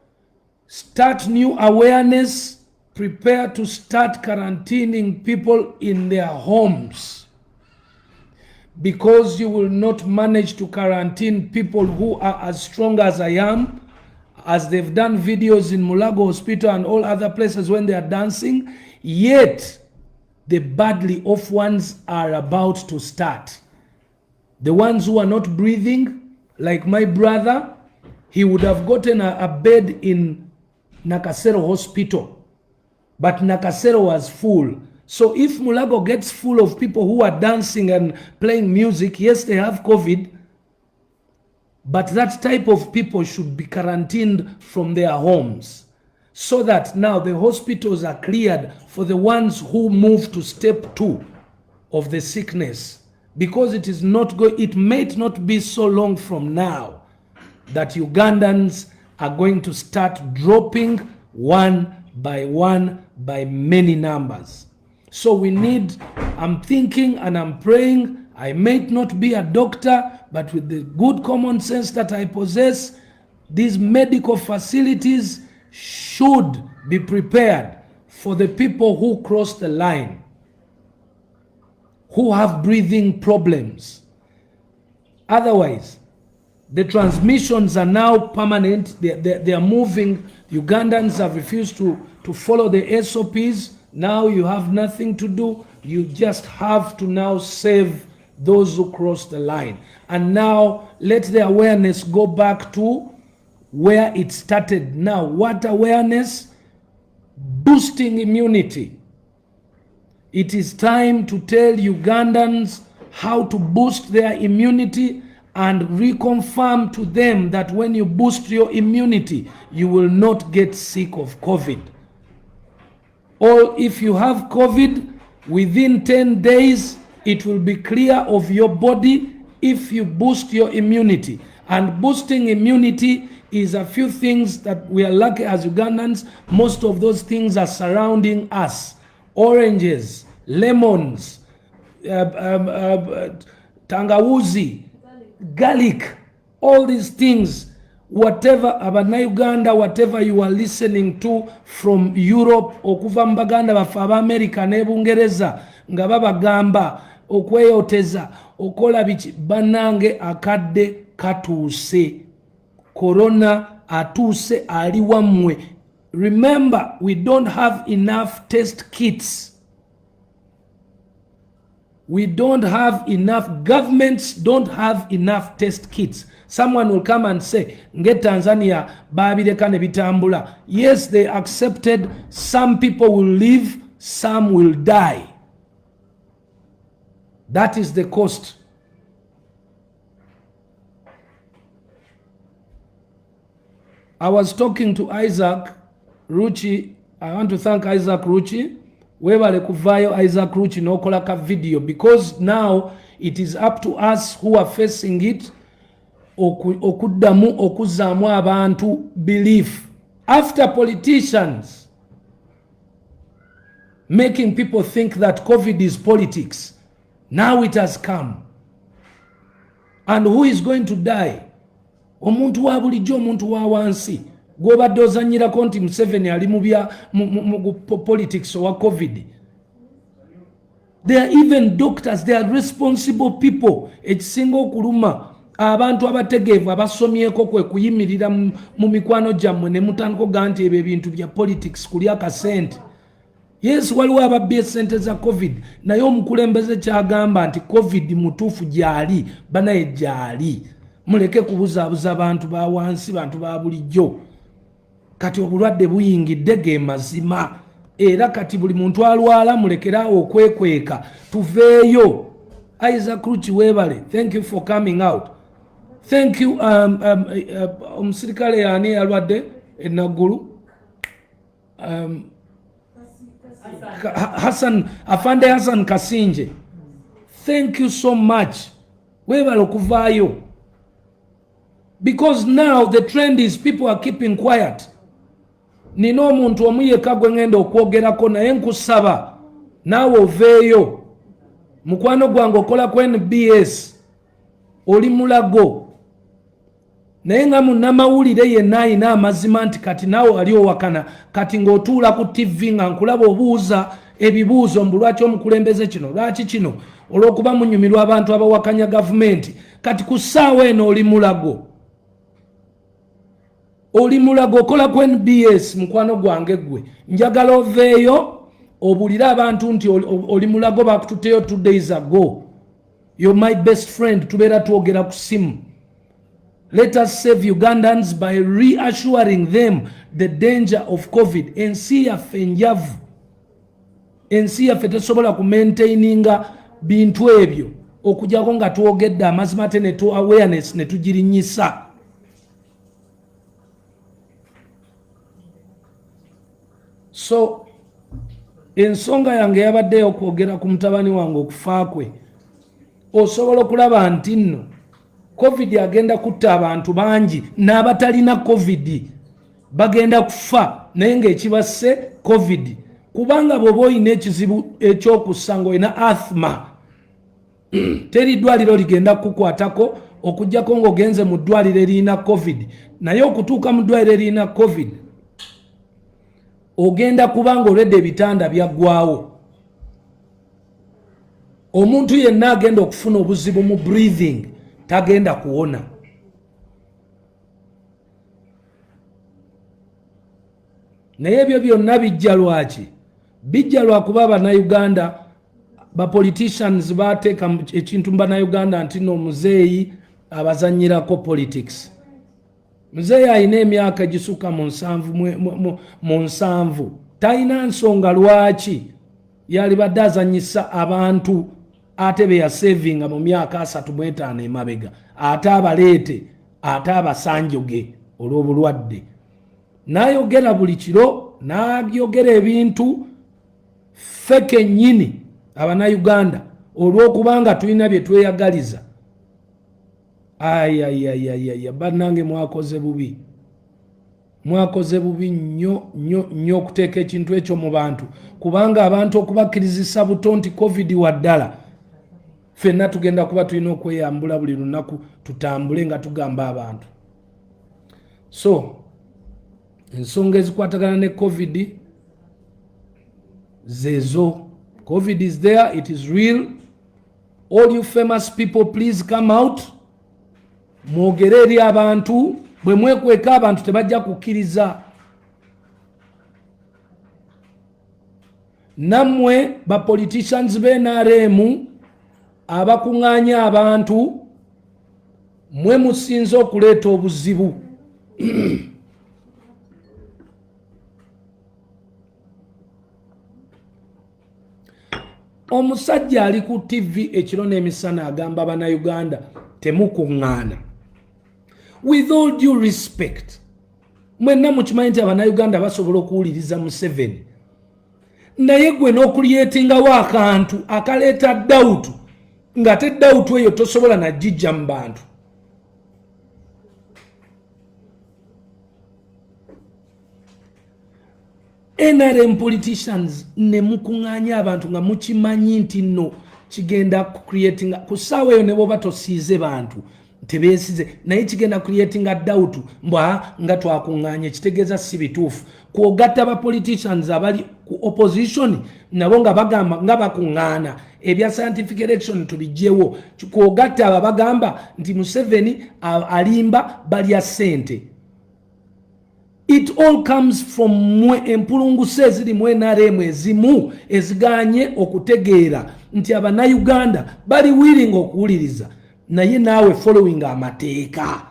[SPEAKER 1] start new awareness, prepare to start quarantining people in their homes. because you will not manage to quarantine people who are as strong as I am, as they've done videos in Mulago Hospital and all other places when they are dancing, yet the badly off ones are about to start. The ones who are not breathing, like my brother, he would have gotten a bed in Nakasero Hospital, but Nakasero was full. So if Mulago gets full of people who are dancing and playing music, yes, they have COVID, but that type of people should be quarantined from their homes, so that now the hospitals are cleared for the ones who move to step 2 of the sickness, because it is not it might not be so long from now that Ugandans are going to start dropping one by many numbers. So we need, I'm thinking and I'm praying, I might not be a doctor, but with the good common sense that I possess, these medical facilities should be prepared for the people who cross the line, who have breathing problems. Otherwise, the transmissions are now permanent. They are moving. Ugandans have refused to follow the SOPs. Now you have nothing to do. You just have to now save those who cross the line. And now let the awareness go back to where it started. Now, what awareness? Boosting immunity. It is time to tell Ugandans how to boost their immunity and reconfirm to them that when you boost your immunity, you will not get sick of COVID. Or if you have COVID, within 10 days, it will be clear of your body if you boost your immunity. And boosting immunity is a few things that we are lucky as Ugandans. Most of those things are surrounding us. Oranges, lemons, tangawuzi, garlic, all these things. Whatever Uganda, whatever you are listening to from Europe, okuva mbaganda bafa America ne Bungereza nga babagamba okweyoteza okola biki, banange akadde katuuse. Corona atuse ali wamwe. Remember, we don't have enough test kits. We don't have enough, governments don't have enough test kits. Someone will come and say, Nge Tanzania, babireka ne bitambula. Yes, they accepted. Some people will live, some will die. That is the cost. I was talking to Isaac Ruchi. I want to thank Isaac Ruchi. Webale kuvayo Isaac Ruchi nokola ka video, because now it is up to us who are facing it okuddamu okuzaamu abantu belief after politicians making people think that COVID is politics. Now it has come, and who is going to die? Omuntu wa bulijjo, omuntu wa wansi gwobadde ozanyirako nti Museveni ali mu politics wa COVID. There are even doctors, they are responsible people. Ekisinga okuluma abantu abategeevu abasomyeko kwe kuyimirira mu mikwano gyammwe ne mutandika ga nti ebyo ebintu bya politics kulya akasente. Yes, waliwo ababbye sente za COVID, naye omukulembeze kyagamba nti COVID mutuufu gyali, banaye gyali. Muleke kubuzaabuza abantu ba wansi, bantu ba bulijjo. Kati obulwadde buyingidde ge mazima. Era kati buli muntu alwala mulekera okwekweka. Tuveeyo. Isaac Ruchi webale. Thank you for coming out. Thank you omusirikale yani alwadde enagulu. Afande Hassan Kasinje. Thank you so much. Webale okuvaayo. Because now the trend is people are keeping quiet. Nino omuntu omuyeka gwe ngenda okwogerako naye nkusaba naawe oveeyo. Mukwano gwange okola ku NBS oli mulago, naye nga munnamawulire yenna alina amazima nti kati naawe ali owakana, kati ng'otuula ku TV nga nkulaba obuuza ebibuuzo mbu lwaki omukulembeze kino lwaki kino olw'okuba munyumirwa abantu abawakanya gavumenti. Kati ku ssaawa eno oli mulago, okola ku NBS. Mukwano gwange gwe njagala oveeyo obulire abantu nti oli mulago bakututeyo 2 days ago. You're my best friend. Tubeera twogera ku simu. Let us save Ugandans by reassuring them the danger of COVID. Ensi yaffe enjavu, ensi yaffe tesobola ku maintaininga bintu ebyo okujjako nga twogedde amazima ate ne tu awareness ne tugirinyisa. So ensonga yange yabadde okwogera ku mutabani wange okufa kwe. Osobola okulaba nti nno COVID agenda kutta abantu bangi, n'abatalina COVID bagenda kufa naye ng'ekibasse COVID. Kubanga bw'oba olina ekizibu ekyokussa ng'olina asthma, teri ddwaliro ligenda kukwatako okujjako ng'ogenze mu ddwaliro erina COVID. Naye okutuuka mu ddwaliro erina COVID ogenda kubanga olwedde ebitanda byaggwawo. Omuntu yenna agenda okufuna obuzibu mu breathing tagenda kuwona. Naye ebyo byonna bijja lwaki? Bijja lwakuba Abannayuganda ba politicians bateeka ekintu mu Bannayuganda nti no muzeeyi abazanyirako politics. Muzeeyi alina emyaka egisukka mu nsanvu. Talina nsonga lwaki yalibadde azanyisa abantu ate be yasevinga mu myaka 35 emabega, ate abaleete, ate abasanjoge olw'obulwadde. N'ayogera buli kiro, n'abyogera ebintu feke nnyini Abannayuganda olw'okubanga tulina bye tweyagaliza. Bannange mwakoze bubi. Mwakoze bubi nnyo okuteeka ekintu ekyo mu bantu, kubanga abantu okubakkirizisa buto nti COVID waddala ffenna tugenda kuba tulina okweyambula buli lunaku tutambule nga tugamba abantu. So ensonga ezikwatagana ne COVID zezo. COVID is there, it is real. All you famous people, please come out. Mwogere eri abantu, bwe mwekweka abantu tebajja kukkiriza. Nammwe ba politicians b'NRM abakuŋŋaanya abantu, mwe musinze okuleeta obuzibu. Omusajja ali ku TV ekiro n'emisana agamba Abannayuganda temukuŋŋaana. With all due respect, mwenna mukimanyi nti Abannayuganda basobola okuwuliriza Museveni, naye gwe n'okulyetingawo akantu akaleeta dawutu nga te dawutu eyo tosobola nagijja mu bantu. NRM politicians ne mukuŋŋaanya abantu nga mukimanyi nti nno kigenda creating ku ssaawa eyo ne bw'oba tosiize bantu tebeesize, naye kigenda creating doubt mbwa nga twakuŋŋaanya, kitegeeza si bituufu. Kwogatta ba politicians abali ku opposition nabo nga bagamba nga bakuŋŋaana ebya scientific election tubijjewo, kwogatta aba bagamba nti Museveni alimba balya ssente. It all comes from empulunguse eziri mu NRM ezimu eziganye okutegeera nti Abannayuganda bali willing okuwuliriza, naye naawe following amateeka.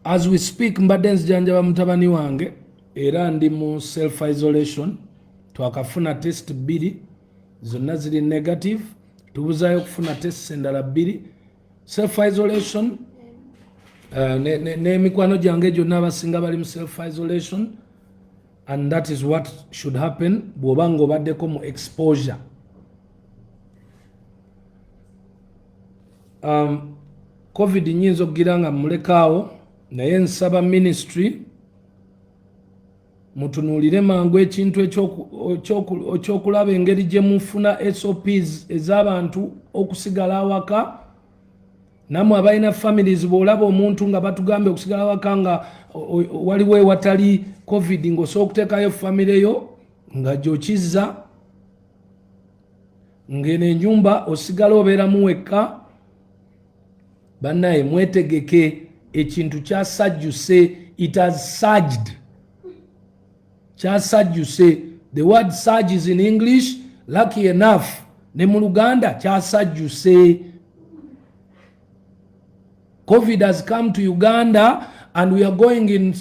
[SPEAKER 1] As we speak, mbadde nzijanjaba mutabani wange era ndi mu self isolation. Twakafuna test 2 zonna ziri negative. Tubuzayo okufuna test endala 2. Self isolation ne mikwano gyange gyonna abasinga bali mu self isolation, and that is what should happen bw'oba ng'obaddeko mu exposure. COVID nyinza okugira nga mulekaawo, naye nsaba ministry mutunuulire mangu ekintu ekyokulaba engeri gye mufuna SOPs ez'abantu okusigala awaka namwe abalina families bw'olaba omuntu nga batugambe okusigala waka nga waliwo ewatali covid ng'osobola okuteekayo famire yo nga gyokizza ng'eno ennyumba osigala obeeramu wekka. Bannaye mwetegeke, ekintu kyasajjuse. It has surged. Kyasajjuse. The word surge is in English. Lucky enough ne mu Luganda kyasajjuse. COVID has come to Uganda and we are going in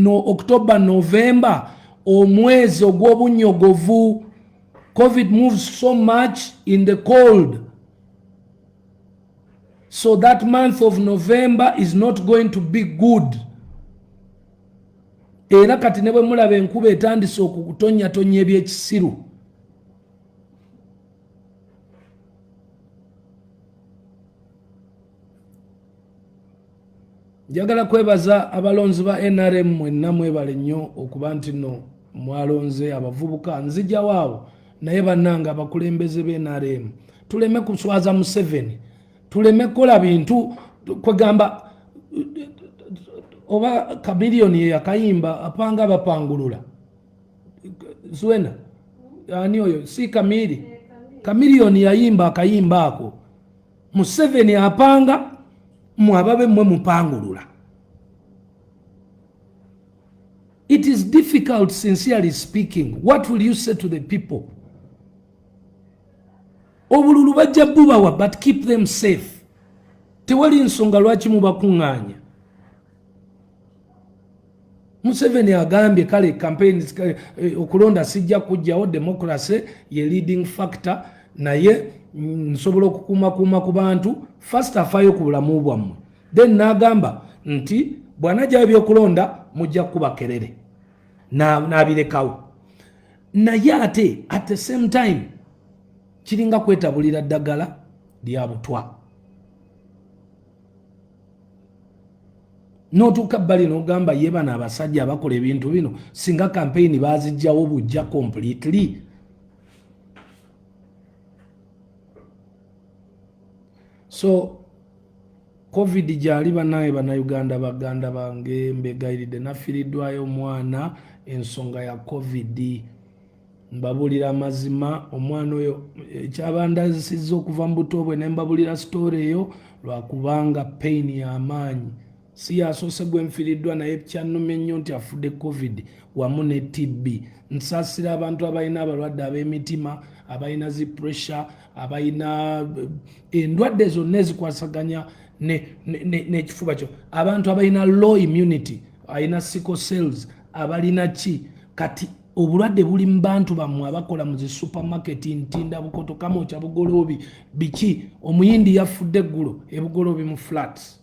[SPEAKER 1] October, November, omwezi ogw'obunnyogovu. COVID moves so much in the cold. So that month of November is not going to be good. Era kati ne bwe mulaba enkuba etandise okutonnyatonya ebyekisiru. Njagala kwebaza abalonzi ba NRM mwenna mwebale nnyo okuba nti nno mwalonze abavubuka. Nzija waawo naye bannanga abakulembeze b'NRM tuleme kuswaza Museveni, tuleme kukola bintu kwegamba oba kamiliyoni ye yakayimba apanga abapangulula. Zuena ani oyo si kamiliyoni yayimba akayimba ako. Museveni apanga mwababe mwe mupangulula. It is difficult, sincerely speaking. What will you say to the people? Obululu bajja bubawa, but keep them safe. Tewali nsonga lwaki mubakuŋŋaanya. Museveni agambye kale campaigns okulonda sijja kujjawo, democracy ye leading factor, naye nsobola okukuuma ku bantu first afaayo ku bulamu bwammwe. Then n'agamba nti bw'anajjayo ebyokulonda mujja kuba kerere n'abirekawo. Naye ate at the same time kiringa kwetabulira ddagala lya butwa. N'otuuka bbali n'ogamba ye bano abasajja abakola ebintu bino singa campaign baazijjawo bujja completely. So COVID gyali banaye bannayuganda baganda bange mbegayiridde nafiiriddwayo omwana ensonga ya COVID. Mbabulira amazima omwana oyo ekyabandazisizza okuva mu buto bwe ne mbabulira story eyo lwakubanga pain y'amaanyi. Si yasoose gwe nfiiriddwa naye kyannumye nnyo nti afudde COVID wamu ne TB. Nsaasira abantu abalina abalwadde ab'emitima, abalina zi pressure, abalina endwadde zonna ezikwasaganya n'ekifuba kyo, abantu abalina low immunity, alina sickle cells, abalina ki. Kati obulwadde buli mu bantu bammwe abakola mu zi supermarket, ntinda bukoto kamokya bugoloobi biki. Omuyindi yafudde eggulo ebugoloobi mu flats.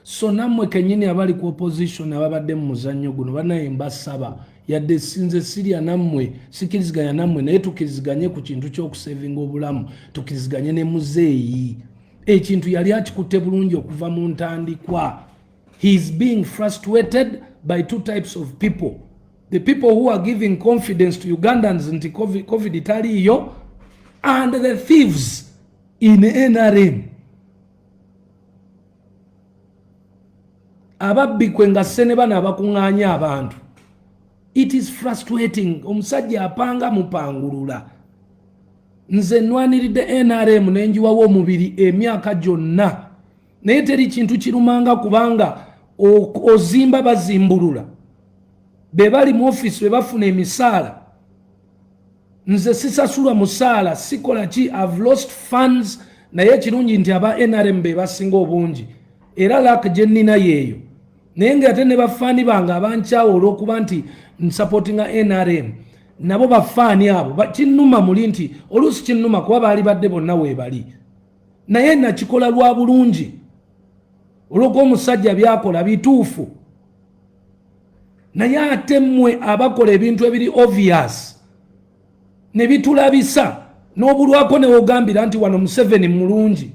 [SPEAKER 1] So nammwe kenyini abali ku opposition ababadde mu muzannyo guno banaye mbasaba yadde sinze sirya nammwe sikiriziganya nammwe naye tukiriziganye ku kintu ky'okusevinga obulamu, tukiriziganye ne muzeeyi. Ekintu yali akikutte bulungi okuva mu ntandikwa. He is being frustrated by two types of people. The people who are giving confidence to Ugandans nti COVID taliyo, and the thieves in NRM. Ababbi kwenga sene bana abakuŋŋaanya abantu. It is frustrating. Omusajja apanga mupangulula. Nze nwaniride NRM nenjiwawo omubiri emyaka gyonna. Naye teri kintu kirumanga kubanga ozimba bazimbulula. Be bali mu office be bafuna emisaala. Nze sisasula musaala, sikola ki, I've lost funds, naye kirungi nti aba NRM be basinga obungi. Era laka gye nnina yeeyo. Naye ng'ate ne bafaani bange abankyawo olw'okuba nti nsupportinga NRM, nabo bafaani abo kinnuma muli nti oluusi kinnuma kuba baali badde bonna weebali. Naye nakikola lwa bulungi olw'okuba omusajja byakola bituufu. Naye ate mmwe abakola ebintu ebiri obvious ne bitulabisa n'obulwako ne wogambira nti wano Museveni mulungi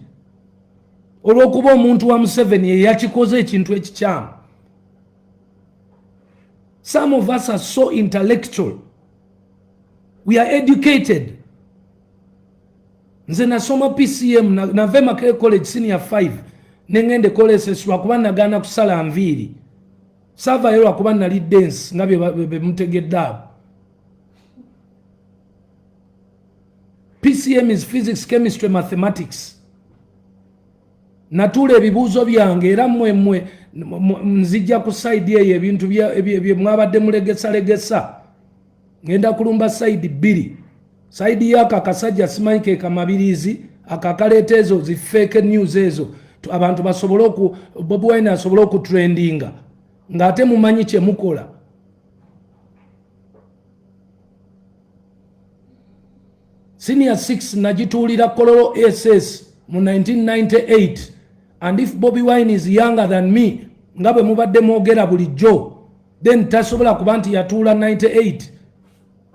[SPEAKER 1] olw'okuba omuntu wa Museveni ye yakikoze ekintu ekikyamu. Some of us are so intellectual. we are educated. Nze nasoma PCM nave Makerere College senior 5 nengende college lwakuba nagana kusala nviiri savayo lwakuba nali dance nga bye mutegedde abo. PCM is physics, chemistry, mathematics. Natule ebibuuzo byange era mmwe nzijja ku side eyo ebintu bye mwabadde mulegesa ngenda kulumba side 2. Side yaka kasajja simanyi kamabirizi akakaleeta ezo zi fake news ezo abantu basobole Bobi Wine asobole okutrendinga ng'ate mumanyi kye mukola. Senior 6 najituulira Kololo SS mu 1998, and if Bobi Wine is younger than me nga bwe mubadde mwogera bulijjo then tasobola kuba nti yatuula 98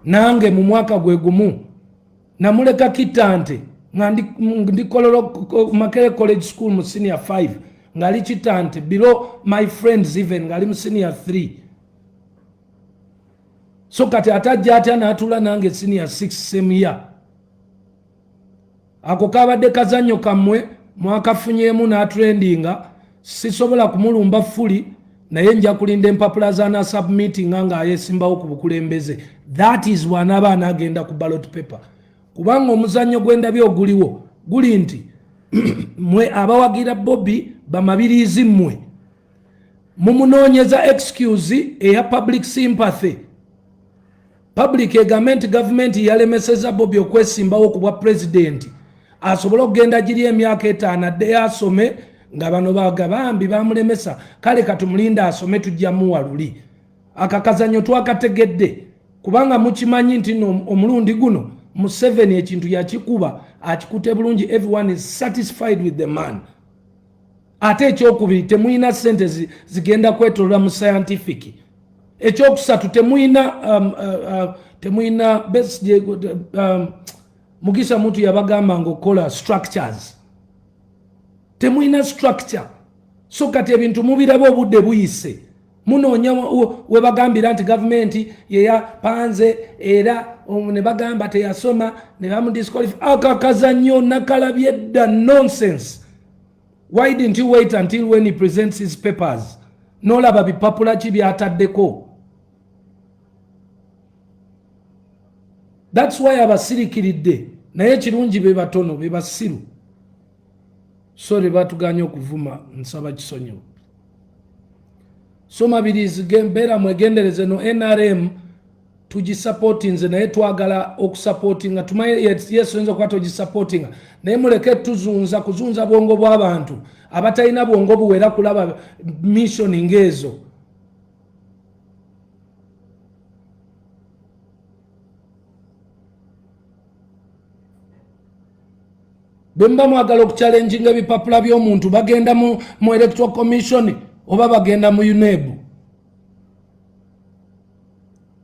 [SPEAKER 1] nange mu mwaka gwe gumu namuleka kitante nga ndi Kololo Makerere College School mu senior 5 ngali kitante below my friends even ngali mu senior 3. So kati atajja atya n'atuula nange senior 6 same year. Ako kabadde kazanyo kamwe mwakafunyemu n'atrendinga sisobola kumulumba fuli naye nja kulinda empapula za submitting nga ayesimbawo ku bukulembeze. That is wanaba anagenda ku ballot paper. Kubanga omuzanyo gwendabye oguliwo guli nti mwe abawagira Bobby bamabirizi mmwe mumunoonyeza excuse eya public sympathy. Public government yalemeseza Bobby okwesimbawo ku bwa president asobola okugenda giri emyaka 5 adde asome nga bano bagabambi bamulemesa kale katumulinda asome tujja muwaluli. Akakazanyo twakategedde kubanga mukimanyi nti omulundi guno Museveni ekintu yakikuba akikute bulungi. Everyone is satisfied with the man. Ate ekyokubiri temuyina sente zigenda kwetolola mu scientific. Ekyokusatu temuyina best Mugisha muntu yabagamba ngokola structures. Temuyina structure. So kati ebintu mubirabo obudde buyise. Munoonya we bagambira nti government yeya panze era ne bagamba teyasoma ne bamudisqualify. Akakazanyo nakalabye dda nonsense. Why didn't you wait until when he presents his papers? Nolaba bipapula ki byataddeko. That's why abasirikiridde naye kirungi be batono be basiru. Sorry batuganya okuvuma nsaba kisonyo. So mabirizi gembera mwegendereze no NRM tugisupportinze naye twagala okusupportinga tumaye yesu nzo kwato gisupportinga naye muleke kuzunza bwongo bw'abantu abatalina bwongo buwera kulaba mission ngezo. Bemba mwagala okuchallenginga ebipapula by'omuntu bagenda mu electoral commission oba bagenda mu UNEB.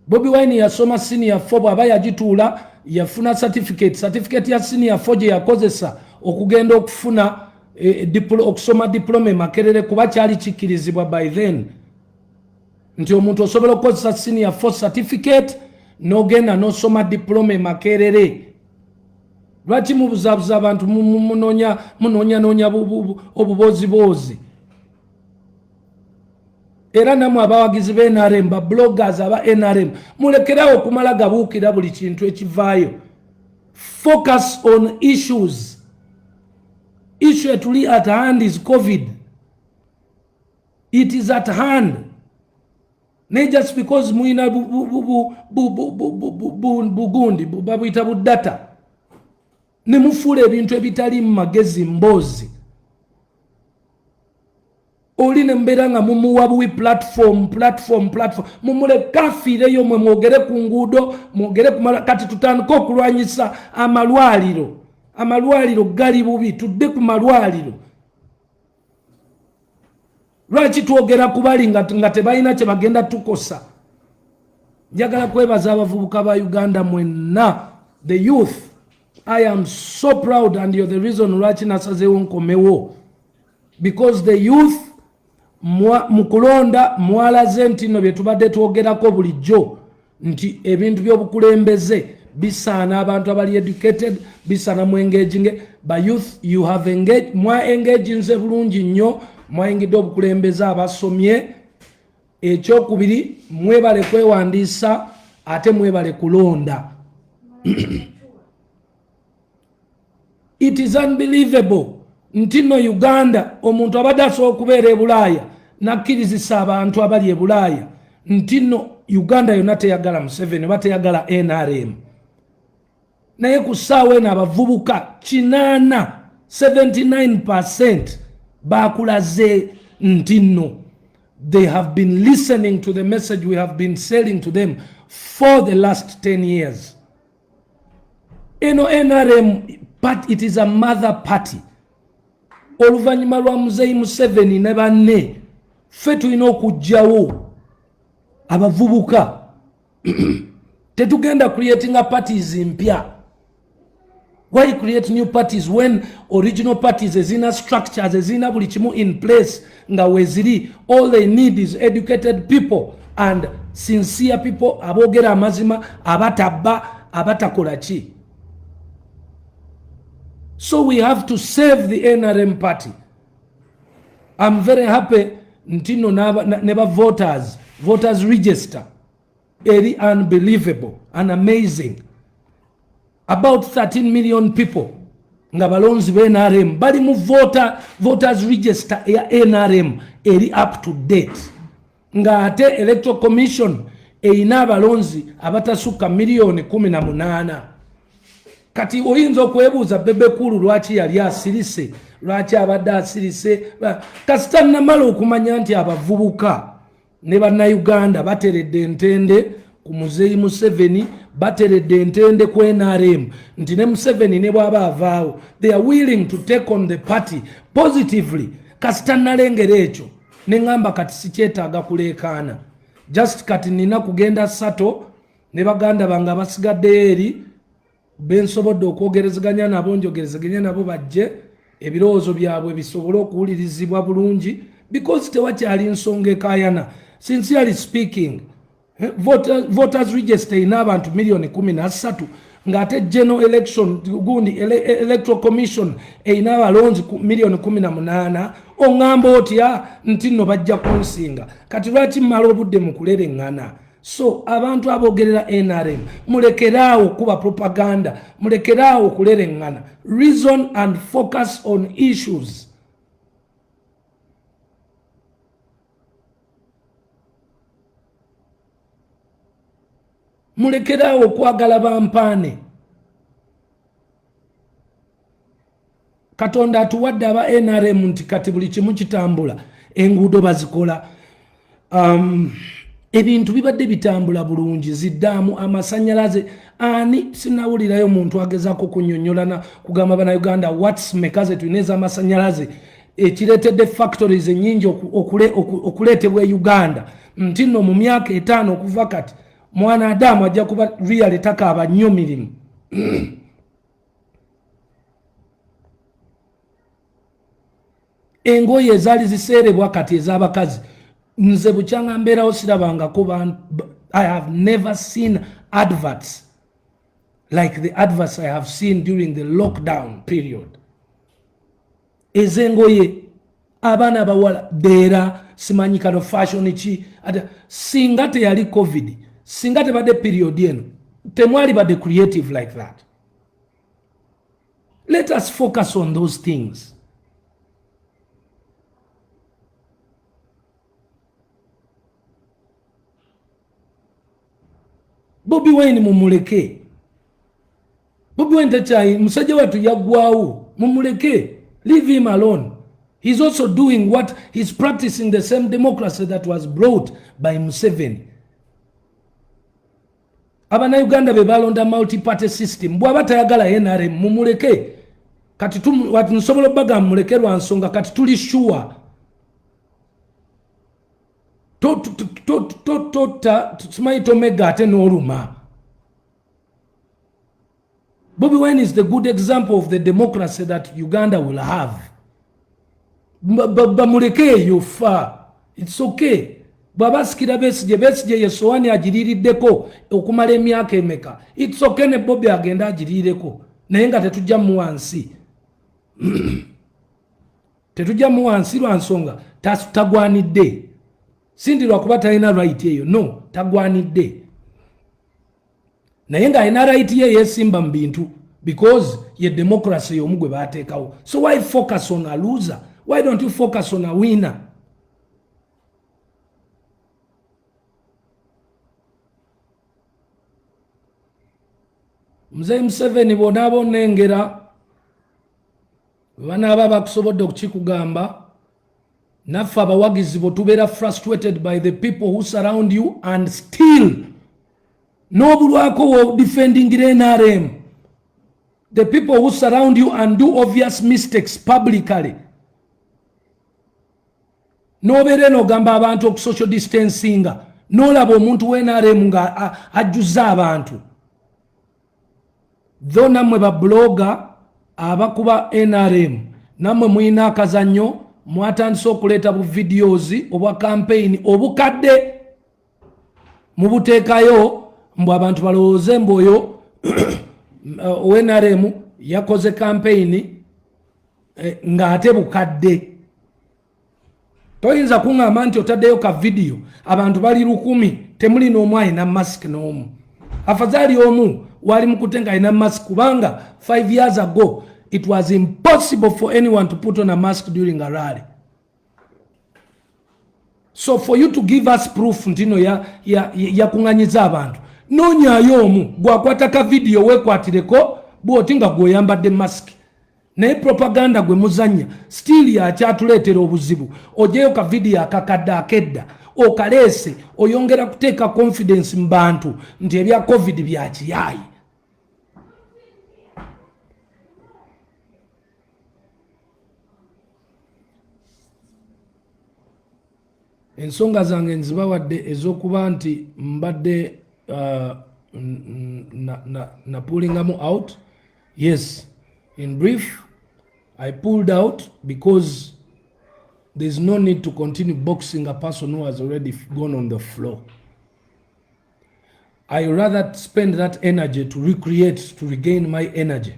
[SPEAKER 1] Bobi Wine yasoma senior 4 bwaba yagituula yafuna certificate ya senior 4 gye yakozesa okugenda okufuna okusoma diploma Makerere kuba kyali kikirizibwa by then nti omuntu osobola okukozesa senior 4 certificate n'ogenda n'osoma diploma Makerere. Lwaki mubuzabuza abantu munonya obubozibozi? Era namwe abawagizi be NRM ba bloggers aba NRM mulekerawo okumala gabuukira buli kintu ekivaayo. Focus on issues. Issue etuli at hand is COVID. It is at hand. Not just because muina bugundi babuyita budata ne mufule ebintu ebitali magezi mbozi. Oli ne mbera nga mumuwabuwi platform mumule kafire yo mwe mwogere ku nguudo mwogere kumala kati tutandika okulwanyisa amalwaliro gali bubi tudde ku malwaliro. Lwaki twogera kubali nga tebalina kye bagenda tukosa? Njagala kwebaza abavubuka ba Uganda mwenna, the youth. I am so proud and you're the reason lwaki nasazeewo nkomewo, because the youth mukulonda mwalaze nti no bye tubadde twogerako bulijjo nti ebintu by'obukulembeze bisana abantu abali educated, bisana mu engaging ba youth. You have engaged, mwa engaging ze bulungi nnyo, mwa engidde obukulembeze abasomye. Ekyokubiri, mwebale kwewandiisa ate mwebale kulonda. It is unbelievable ntino Uganda omuntu abadde asobola okubeera e Bulaaya nakkirizisa abantu abali e Bulaaya ntino Uganda yonna teyagala Museveni oba teyagala NRM. Naye ku ssaawa eno abavubuka 79% bakulaze ntino. They have been listening to the message we have been selling to them for the last 10 years. NRM, but it is a mother party. Oluvanyuma lwa Muzeyi Museveni ne banne ffe tulina okujjawo abavubuka. Tetugenda creating a parties mpya. Why create new parties when original parties ezina structures ezina buli kimu in place nga weziri? All they need is educated people and sincere people abogera amazima abatabba abatakola ki. So we have to save the NRM party. I'm very happy ntino neba voters register. Very unbelievable and amazing. About 13 million people nga balonzi be NRM bali mu voters register ya NRM eri up to date. Nga ate electoral commission eina abalonzi abatasuka milioni 18. Kati oyinza okwebuuza Bebe Cool lwaki yali asirise, lwaki abadde asirise. Kasita namala okumanya nti abavubuka ne bannayuganda bateredde entende ku Muzeyi Museveni, bateredde entende ku NRM, nti ne Museveni ne bwaba avaawo they are willing to take on the party positively. Kasita nalengera ekyo ne ngamba kati sikyetaaga kuleekaana. Just kati nina kugenda Sato ne baganda bange abasigadde eri bensobodde okwogerezeganya nabo, njogerezeganya nabo bajje ebirowoozo byabwe bisobole okuwulirizibwa bulungi, because tewakyali nsonga ekaayana. Sincerely speaking, voters register ina abantu milioni 13 ngate general election gundi electoral commission ina abalonzi milioni 18. Ongamba otya ntino bajja kunsinga. Kati lwaki mmala obudde mu kulerengana? So abantu abogerera NRM mulekeraawo kuba propaganda, mulekeraawo kulerengana. Reason and focus on issues. Mulekeraawo kwagala bampaane. Katonda atuwadde aba NRM nti kati buli kimu kitambula, enguudo bazikola, ebintu bibadde bitambula bulungi, ziddaamu, amasanyalaze. Ani sinawulirayo muntu agezaako kunnyonnyolana kugamba bannayuganda what's mekaze tulina ez'amasanyalaze ekireetedde factories ennyingi okuleetebwa e Uganda. Nti nno mu myaka 5 okuva kati mwana Adamu ajja kuba really takaaba nnyo mirimu. Engoye ezaali ziseerebwa kati ez'abakazi nze bukyanga mbeerawo sirabangako. I have never seen adverts like the adverts I have seen during the lockdown period. Ezengoye abaana abawala beera simanyi kano fashion ki singa teyali covid, singa tebadde period eno temwali badde creative like that. Let us focus on those things. Bobi Wine mumuleke. Bobi Wine tachayi musajja watu yaggwaawo mumuleke. Leave him alone. He's also doing what he's practicing, the same democracy that was brought by Museveni. Abana Uganda be balonda multi-party system. Bwaba tayagala NRM mumuleke. Kati watu nsobola baga mulekerwa nsonga kati tuli sure. Tumaito mega ate n'oluma. Bobi Wine is the good example of the democracy that Uganda will have. Bamuleke yofa. It's okay. bwabasikira Besigye yesoani agiriiriddeko okumala emyaka emeka, it's okay ne Bobby agenda agiriireko, naye nga tetujja mu wansi tetujja mu wansi lwa nsonga tagwanidde, sindirwa kuba talina right eyo, no, tagwanidde, naye nga alina right ye yesimba mu bintu because ye democracy y'omu gwe baateekawo. So why focus on a loser? Why don't you focus on a winner? Mzee Museveni bonaabo nengera banaaba bakusobodde okukikugamba, naffe abawagizi bo tubeera frustrated by the people who surround you and still n'obulwako wo defending NRM. The people who surround you and do obvious mistakes publicly. Nobeere n'ogamba abantu oku social distancinga, n'olaba omuntu w'NRM nga ajjuza abantu. Though nammwe babloga abakuba NRM, nammwe muyina akazannyo mwatandise okuleeta bu videos obwa campaign obukadde mubuteekayo mbu abantu balowooze mboyo NRM yakoze campaign nga ate bukadde. Toyinza kuŋŋamba nti otaddeyo ka video abantu bali 100 temuli n'omu alina mask n'omu. Afadhali omu wali mukutenga alina mask, kubanga 5 years ago it was impossible for anyone to put on a mask during a rally. So for you to give us proof ntino ya kuŋŋanyiza abantu, nonyayo omu gwakwata ka video wekwatireko bwoti nga gwoyambadde mask, naye propaganda gwe muzanya still yakyatuleetera obuzibu. Ojeyo ka video akakadde akedda okaleese oyongera kuteeka confidence mu bantu nti ebya covid bya kiyayi. Ensonga zange nzibawadde ez'okuba nti mbadde na pullingamu out. Yes, in brief, I pulled out because there's no need to continue boxing a person who has already gone on the floor. I rather spend that energy to recreate, to regain my energy.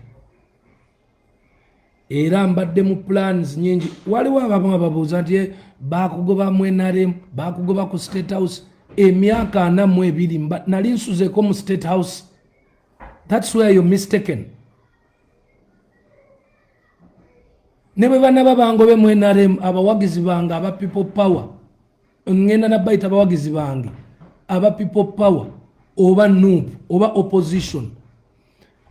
[SPEAKER 1] Era mbadde mu plans nyingi. Waliwo abamu ababuuza nti bakugoba mu NRM, bakugoba ku State House. Emyaka 42 nali nsuzeeko mu State House. That's where you're mistaken. Ne bwe banaba bangobe mu NRM, abawagizi bange aba people power, ngenda nabayita abawagizi bange aba people power oba noob oba opposition.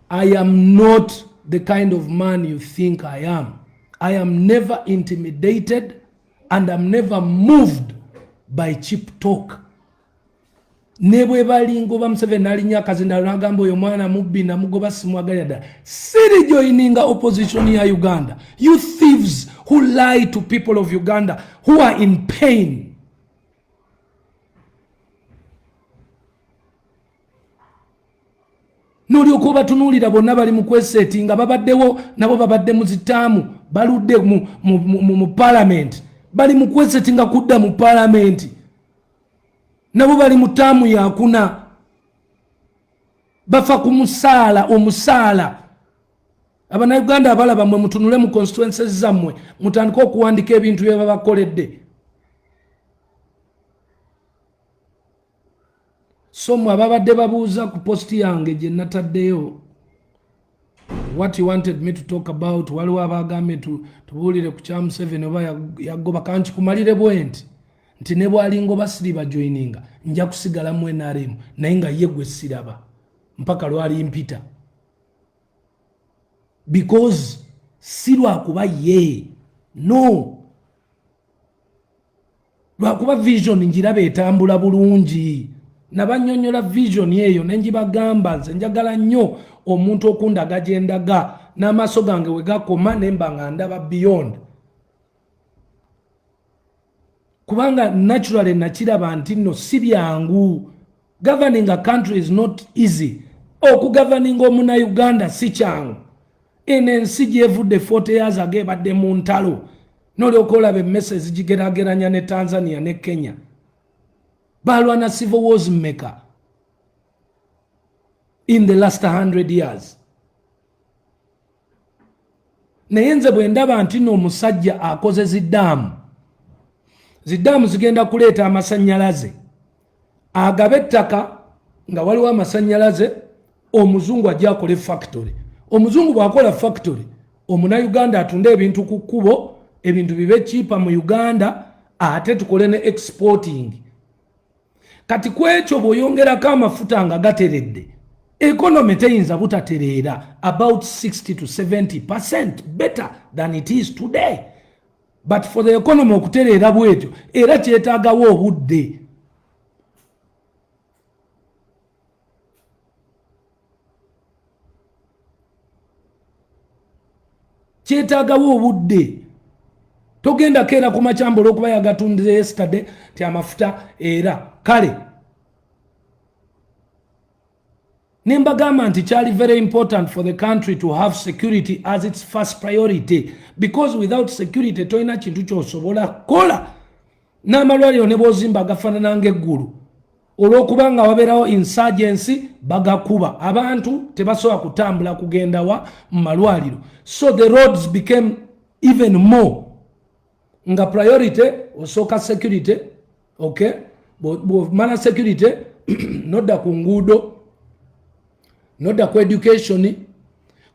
[SPEAKER 1] I am not the kind of man you think I am. I am never intimidated and I'm never moved by cheap talk. Nebwe balingoba Museveni alinya kazinda nagamba oyo mwana mubbi na mugoba simwagalira. Siri joininga opposition ya Uganda. You thieves who lie to people of Uganda who are in pain. Noli okuba tunulira bonna bali mu kwesettinga babaddewo nabo babadde mu zitaamu baludde mu parliament bali mu kwesettinga kudda mu parliament nabo bali mu taamu yakuna bafa ku musaala omusaala. Abannayuganda abalaba mwe mutunule mu constituencies zammwe mutandika okuwandika ebintu bye babakoledde. So mwe ababadde babuuza ku posti yange gye nataddeyo what you wanted me to talk about, waliwo abagambye tubuulire ku kya Museveni oba yagoba, kanti kumalire bwenti nti ne bwalingoba siriba joininga nja kusigala mu NRM naye nga ye gwe siraba mpaka lwali mpita, because sirwakuba ye, no, lwakuba vision njiraba etambula bulungi. Nabanyonyola vision yeyo nenjibagamba nze njagala nnyo omuntu okundaga gyendaga n'amaaso gange we gakoma nemba nga ndaba beyond, kubanga naturally nakiraba nti nno si byangu. Governing a country is not easy. Okugoverning omuna Uganda si kyangu. Enensi gyevudde 40 years ago ebadde mu ntalo, n'olyoka olaba emmese zigigerageranya ne Tanzania ne Kenya. balwana civil wars mmeka in the last 100 years. Naye nze bwe ndaba nti no omusajja akoze zidaamu zigenda kuleeta amasannyalaze agabe ettaka nga waliwo amasannyalaze, omuzungu ajja akole factory. Omuzungu bw'akola factory, omunayuganda atunda ebintu ku kkubo, ebintu bibe chipa mu Uganda, ate tukole ne exporting. Kati kwekyo bw'oyongerako amafuta nga gateredde, economy teyinza butatereera about 60 to 70% better than it is today. But for the economy okutereera bwetyo era kyetaagawo obudde. Kyetaagawo obudde. Togenda keera ku makyambolo okuba yagatundire yesterday ti amafuta era kale. Nembagamba nti kyali very important for the country to have security as its first priority, because without security toyina kintu kyosobola kola. N'amalwaliro ne bozimba gafaanana ng'eggulu, olw'okuba nga wabeerawo insurgency bagakuba, abantu tebasobola kutambula kugenda wa mu malwaliro. So the roads became even more nga priority osooka security. Okay, bw'omala security nodda ku nguudo, nodda ku education,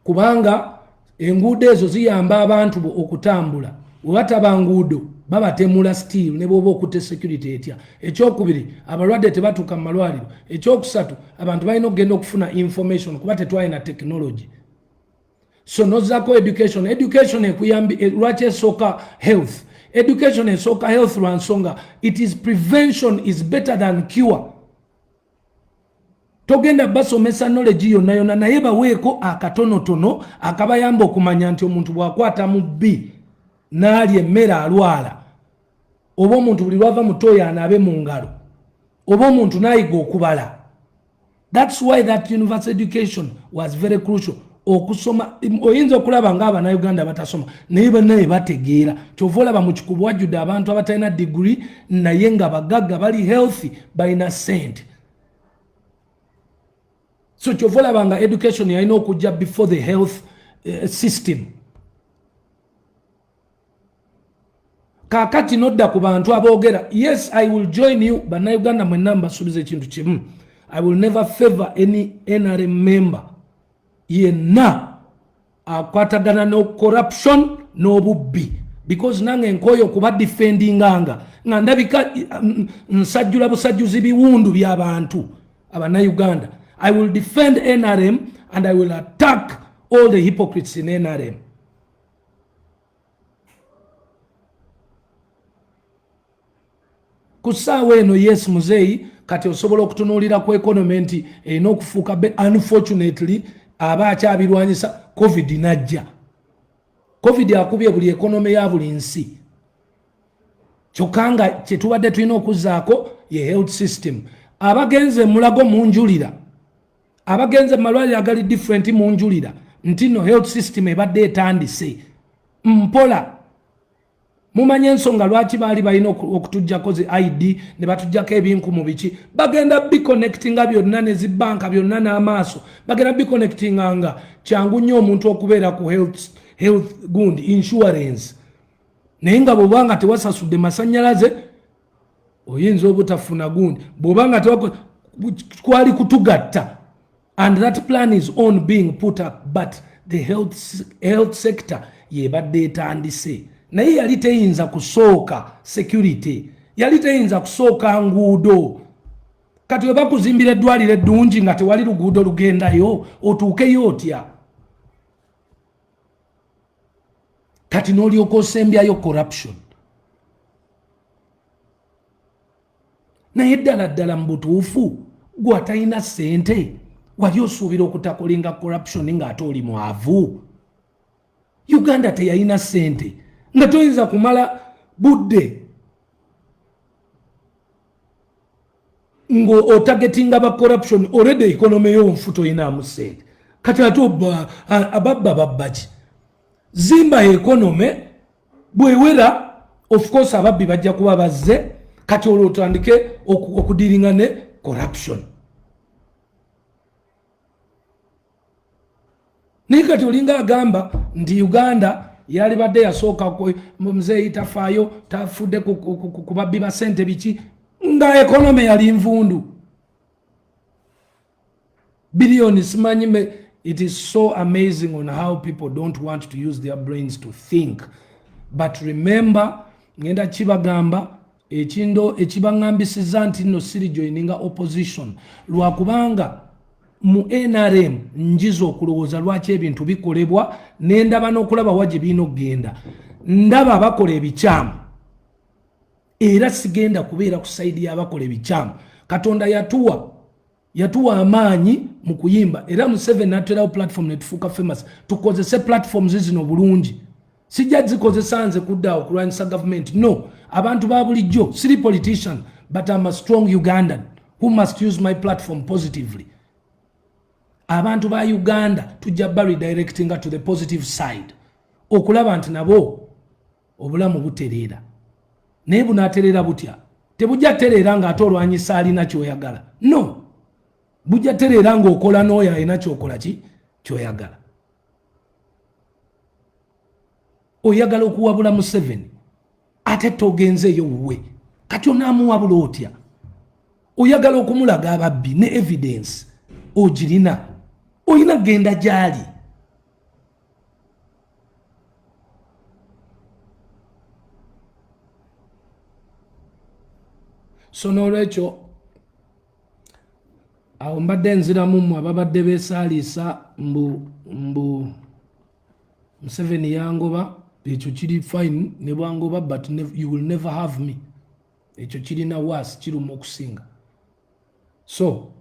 [SPEAKER 1] kubanga enguudo ezo ziyamba abantu okutambula. Wetaba nguudo babatemula steel ne bwoba okutte security etya. Ekyokubiri, abalwadde tebatuuka mu malwaliro. Ekyokusatu, abantu balina okugenda okufuna information kuba tetwalina technology. So nozako education. Education ekuyambi lwaki esooka health. Education esooka health lwa nsonga it is prevention is better than cure. Togenda basomesa knowledge yonna yonna, naye baweeko akatonotono akabayamba okumanya nti omuntu bwakwata mu bbi n'alya emmere alwala, oba omuntu buli lwava mu tooyo anaabe mu ngalo, oba omuntu n'ayiga okubala. That's why that universal education was very crucial. Okusoma oyinza okulaba ng'Abannayuganda batasoma naye bannaye bategeera. Kyova olaba mu kikubu wajjudde abantu abatalina degree naye nga bagagga bali healthy balina ssente. So kyova olaba nga education yalina okujja before the health system. Kakati nodda ku bantu aboogera, yes I will join you, Bannayuganda mwenna mbasuubiza ekintu kimu, I will never favor any NRM member yenna akwatagana no corruption n'obubbi, because nange nkoyo kuba defendinganga nga ndabika nsajjula busajjuzi biwundu by'abantu Abannayuganda. I will defend NRM and I will attack all the hypocrites in NRM. Kusaawa eno yes muzeeyi kati osobola okutunuulira ku economy nti erina okufuuka unfortunately aba akyabirwanyisa. Covid najja. Covid akubye buli economy ya buli nsi. Kyokka nga kyetubadde tulina okuzzaako ye health system. Abagenze mulago munjulira, abagenze malwaliro agali different munjulira nti no health system ebadde etandise mpola. Mumanye ensonga lwaki baali balina okutujjako zi ID ne batujjako ebinku mu biki. Bagenda biconnectinga byonna ne zibanka byonna n'amaaso. Bagenda biconnectinga nga kyangu nnyo omuntu okubeera ku health gundi insurance. Naye nga bw'obanga tewasasudde masannyalaze oyinza obutafuna gundi. Bw'obanga kwali kutugatta. And that plan is on being put up, but the health sector yebadde etandise. Naye yali teyinza kusooka security, yali teyinza kusooka nguudo. Kati we bakuzimbira eddwaliro eddungi nga tewali luguudo lugendayo, otuukeyo otya? Kati n'olyoka osembyayo corruption. Naye ddala mu butuufu gwe atalina ssente wali osuubira okutakolinga corruption ng'ate oli mwavu? Uganda teyalina ssente nga toyinza kumala budde ngo otargetinga ba corruption. Already economy yo mfuto inaamu ssente. Kati ate ababba babbaki zimba economy bwewera. Of course ababbi bajja kuba bazze. kati olwo otandike okudiringa ne corruption. Naye kati olinga agamba nti Uganda yali badde yasooka muzeeyi tafaayo tafudde ku babbi ba ssente biki nga economy yali nvundu billions simanyi. It is so amazing on how people don't want to use their brains to think. But remember, ngenda kibagamba ekibangambisiza nti nno siri joininga opposition lwakubanga mu NRM njizo okulowooza lwaki ebintu bikolebwa nendaba n'okulaba waje bino genda ndaba abakola ebikyamu era sigenda kubeera ku saidi y'abakola ebikyamu. Katonda yatuwa amaanyi mu kuyimba era Museveni n'aterawo platform ne tufuuka famous. Tukozese platforms zino bulungi, sijja zikozesa nze kuddaawo kulwanyisa government. No, abantu ba bulijjo, siri politician but I'm a strong Ugandan who must use my platform positively. Abantu ba Uganda tujja redirecting to the positive side okulaba nti nabo obulamu butereera. Naye bunaatereera butya? Tebujja tereera nga ate olwanyisa alina kyoyagala. No, bujja tereera nga okola n'oyo alina kyokola kyoyagala. Oyagala okuwabula Museveni ate togenzeeyo wuwe kati onaamuwabula otya? Oyagala okumulaga ababbi ne evidence ogirina, oyina genda gyali. So n'olwekyo awo mbadde nziramu mmwe ababadde beesaaliisa mbu Museveni yangoba, ekyo kiri fine ne bwangoba but you will never have me. Ekyo kirina worse, kiruma okusinga. So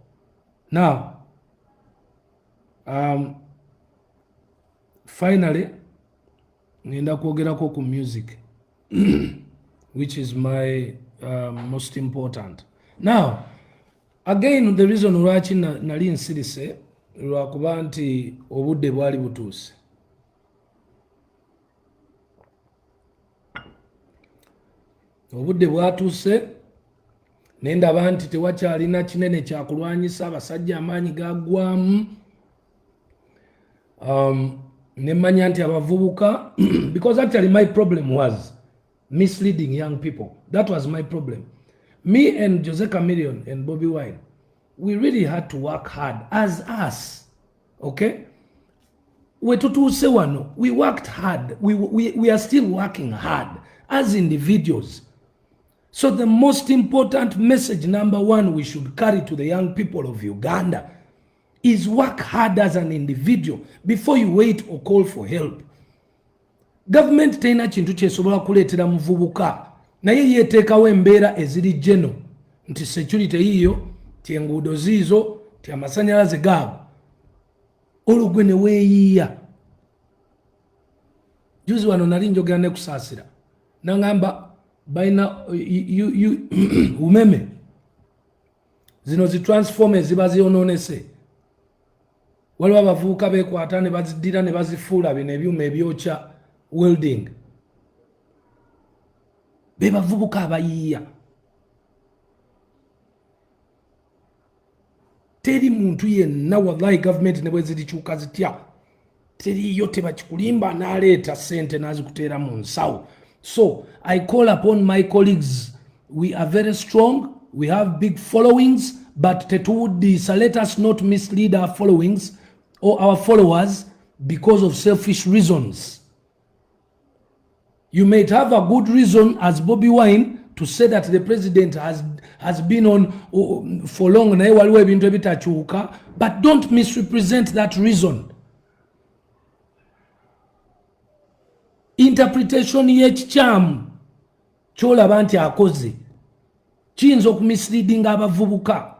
[SPEAKER 1] now finally ngenda kwogerako ku music which is my most important. Now again the reason lwaki nali nsirise lwakuba nti obudde bwali butuuse. Obudde bwatuuse nendaba nti tewakyalina kinene kyakulwanyisa, abasajja amaanyi gaggwamu. Nemanya nti abavubuka because actually my problem was misleading young people. That was my problem. Me and Jose Chameleon and Bobby Wine, we really had to work hard as us. Okay? We worked hard. We are still working hard as individuals. So the most important message, number one, we should carry to the young people of Uganda is work hard as an individual before you wait or call for help. Government tena kintu kyesobola kuleetera muvubuka naye yeteekawo embeera eziri geno nti security yiyo, ti enguudo ziizo, ti amasanyalaze gaabo, olugwe ne weeyiiya. Juzi wano nali njogera ne kusaasira nangamba baina umeme zino zitransforme ziba ziononese, waliwo abavubuka beekwata ne baziddira ne bazifuula bino ebyuma ebyokya welding. Be bavubuka abayiiya. Teri muntu yenna wallahi government ne bwe zirikyuka zitya teriyo tebakikulimba n'aleeta ssente n'azikuteera mu nsawo. So I call upon my colleagues, we are very strong, we have big followings, but tetuwuddisa, let us not mislead our followings or our followers because of selfish reasons. You might have a good reason as Bobby Wine to say that the president has been on for long, but don't misrepresent that reason. Interpretation y'ekikyamu kyolaba nti akoze kiyinza okumisleadinga abavubuka.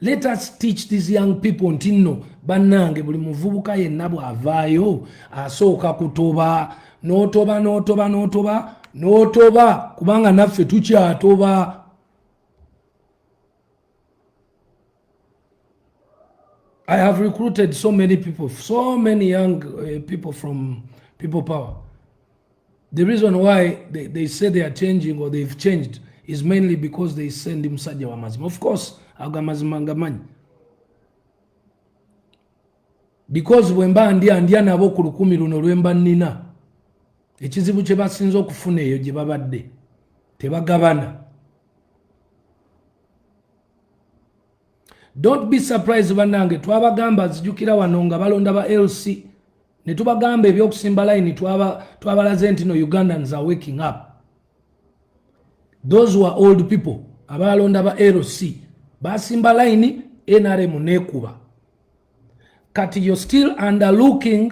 [SPEAKER 1] Let us teach these young people nti nno bannange buli muvubuka yenna bw'avaayo asooka kutoba n'otoba kubanga naffe tukyatoba. I have recruited so many people, so many young people from People Power. The reason why they say they are changing or they've changed is mainly because they send him musajja wa mazima. Of course, aga mazima ngamanyi. Because wemba andya nabo ku 10 luno lwemba nnina. Ekizibu kye basinza okufuna eyo gye babadde. Tebagabana. Don't be surprised banange twabagamba zijukira wano nga balonda ba LC ne tubagamba ebyokusimba line twabalaze nti no Ugandans are waking up. Those were old people abalonda ba LC basimba line NRM nekuba. Kati you're still underlooking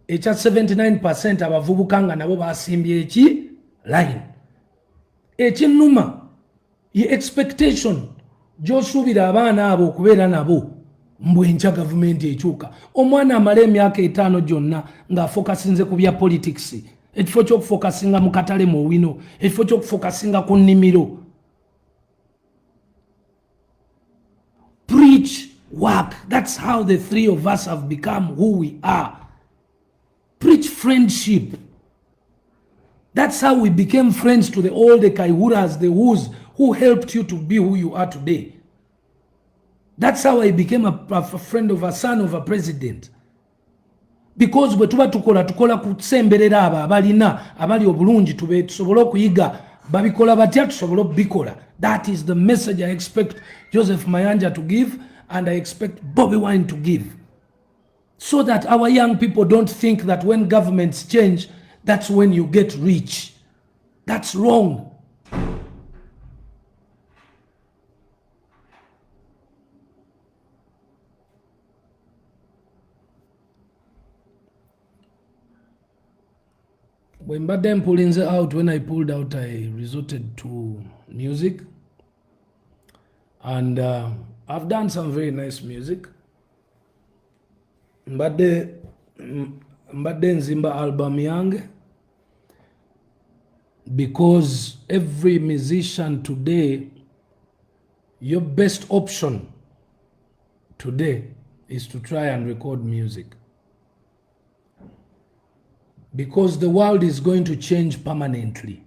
[SPEAKER 1] echa 79% abavubukanga nabo basimbye eki line. Ekinuma ye expectation Joshubira abaana abo okubeera nabo mbwencha government ekyuka. Omwana amala emyaka 5 gyonna nga focusinze ku bya politics. Ekifo ky'okufocusinga mu katale mu wino. Ekifo ky'okufocusinga ku nnimiro. Preach, work. That's how the three of us have become who we are. Preach friendship. That's how we became friends to all the Kaihuras, the Who's, who helped you to be who you are today. That's how I became a friend of a son of a president. Because bwe tuba tukola kusemberera abalina abali obulungi tusobole okuyiga babikola batya tusobole okubikola. That is the message I expect Joseph Mayanja to give, and I expect Bobby Wine to give. So that our young people don't think that when governments change, that's when you get rich. That's wrong. When Badem pulling out, when I pulled out, I resorted to music. And I've done some very nice music. Mbadde nzimba album yange, because every musician today, your best option today is to try and record music. Because the world is going to change permanently.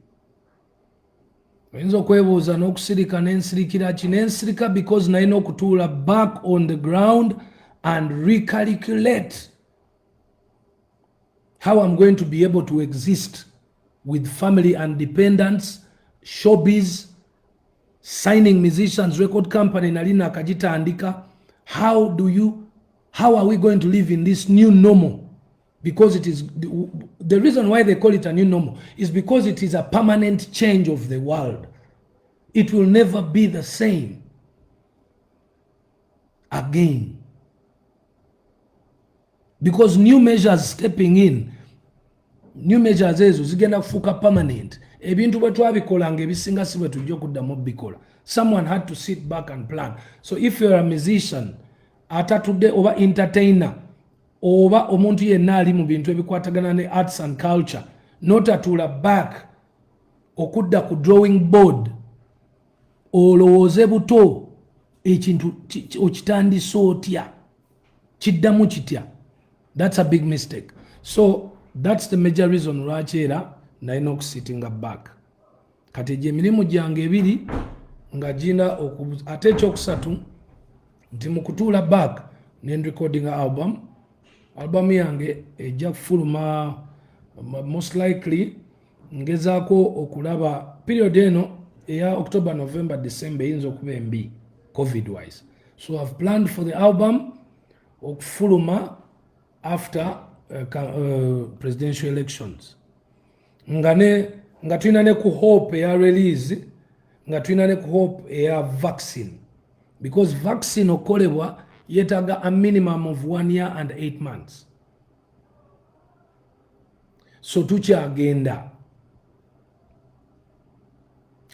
[SPEAKER 1] Wenzo kwebuuza n'okusirika n'ensirikira ki n'ensirika because nalina okutuula back on the ground and recalculate how I'm going to be able to exist with family and dependents, showbiz, signing musicians, record company nalina akagitandika. How are we going to live in this new normal? Because it is the reason why they call it a new normal is because it is a permanent change of the world. It will never be the same again. Because new measures stepping in, new measures ezo zigenda kufuuka permanent. Ebintu bwe twabikolanga ebisinga si bwe tujja okuddamu bikola. Someone had to sit back and plan. So if you're a musician, atatudde oba entertainer, oba omuntu yenna ali mu bintu ebikwatagana ne arts and culture, notatula back okudda ku drawing board olowooze buto ekintu okitandisa otya kiddamu kitya. That's a big mistake. So that's the major reason lwaki era nalina okusittinga back. Kati gye emirimu gyange ebiri nga gina ate ekyokusatu nti mu kutuula back ne recording album yange ejja kufuluma most likely ngezaako okulaba period eno eya October, November, December eyinza okuba embi COVID wise. So I've planned for the album okufuluma after presidential elections. Nga tulina ne ku hope eya release, nga tulina ne ku hope eya vaccine. Because vaccine okolebwa yetaga a minimum of 1 year and 8 months. So tukyagenda.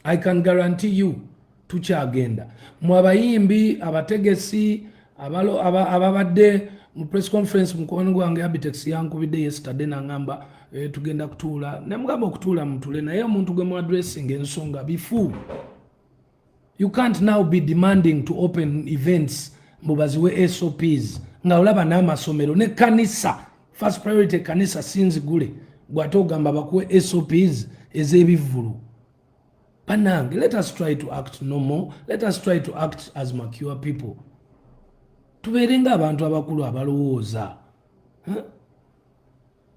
[SPEAKER 1] I can guarantee you tukyagenda. Mu abayimbi, abategesi, ababadde mu press conference mukwano gwange Abitex yankubidde yesterday nangamba tugenda kutuula. Namugamba okutuula mutule naye omuntu gwe mu addressing ensonga bifu. You can't now be demanding to open events mubaziwe SOPs nga olaba n'amasomero ne kanisa. First priority kanisa sinzi gule gwate ogamba bakuwe SOPs ez'ebivulu. Panange, let us try to act normal. Let us try to act as mature people. Tuberenga abantu abakulu abalowooza.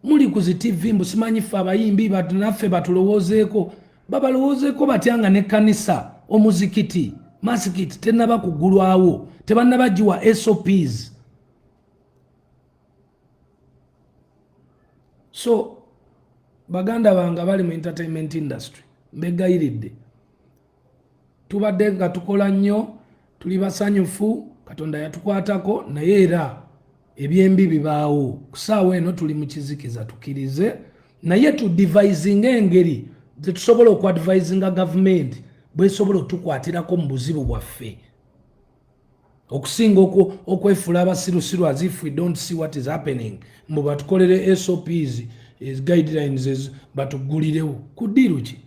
[SPEAKER 1] Muli ku TV mbusimanyi ffe abayimbi naffe batulowoozeeko. Babalowoozeeko batyanga n'ekkanisa omuzikiti masikiti tennaba kuggulwawo tebannabagiwa SOPs. So baganda bange bali mu entertainment industry mbegayiridde tubadde nga tukola nnyo tuli basanyufu Katonda yatukwatako naye era ebyembi bibaawo kusaawa eno tuli mu kizikiza tukirize naye tudevising engeri zetusobola okuadvisinga gavumenti bwesobola otukwatirako mu buzibu bwaffe okusinga okwefuula abasirusiru as if we don't see what is happening mbu batukolere SOPs guidelines batugulirewo kudiru ki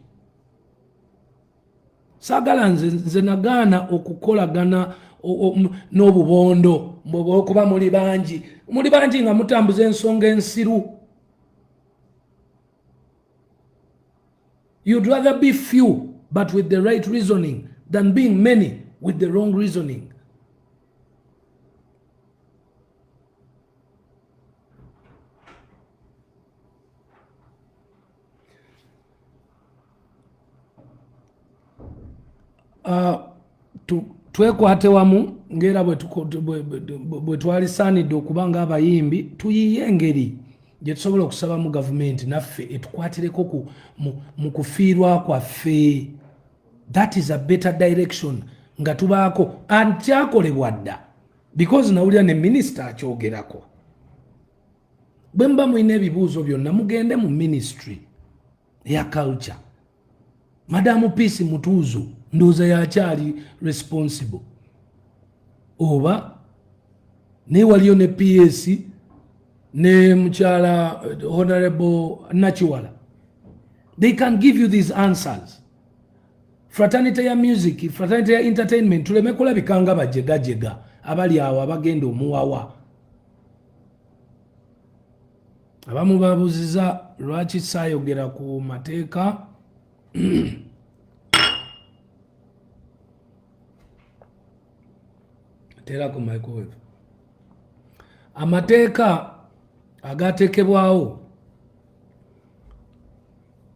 [SPEAKER 1] saagala nze nagaana okukolagana n'obubondo okuba muli bangi nga mutambuza ensonga ensiru. You'd rather be few but with the right reasoning than being many with the wrong reasoning. Twekwate wamu ngera bwe twalisaanidde okuba ng'abayimbi tuyiye engeri gye tusobola okusabamu gavumenti naffe etukwatireko mu kufiirwa kwaffe. That is a better direction nga tubaako kyakolebwa dda because nawulira ne minisita akyogerako. Bwe muba mulina ebibuuzo byonna mugende mu ministry eya culture. Madamu Peace Mutuuzo ndowooza yakyali responsible oba naye waliyo ne PS ne mukyala Honorable Nachiwala. They can give you these answers. Fraternity ya music, fraternity ya entertainment tuleme kulabika nga bajegajega abali awo abagenda omuwawa. Abamu babuziza lwaki saayogera ku mateeka tera ku microwave. Amateeka agatekebwawo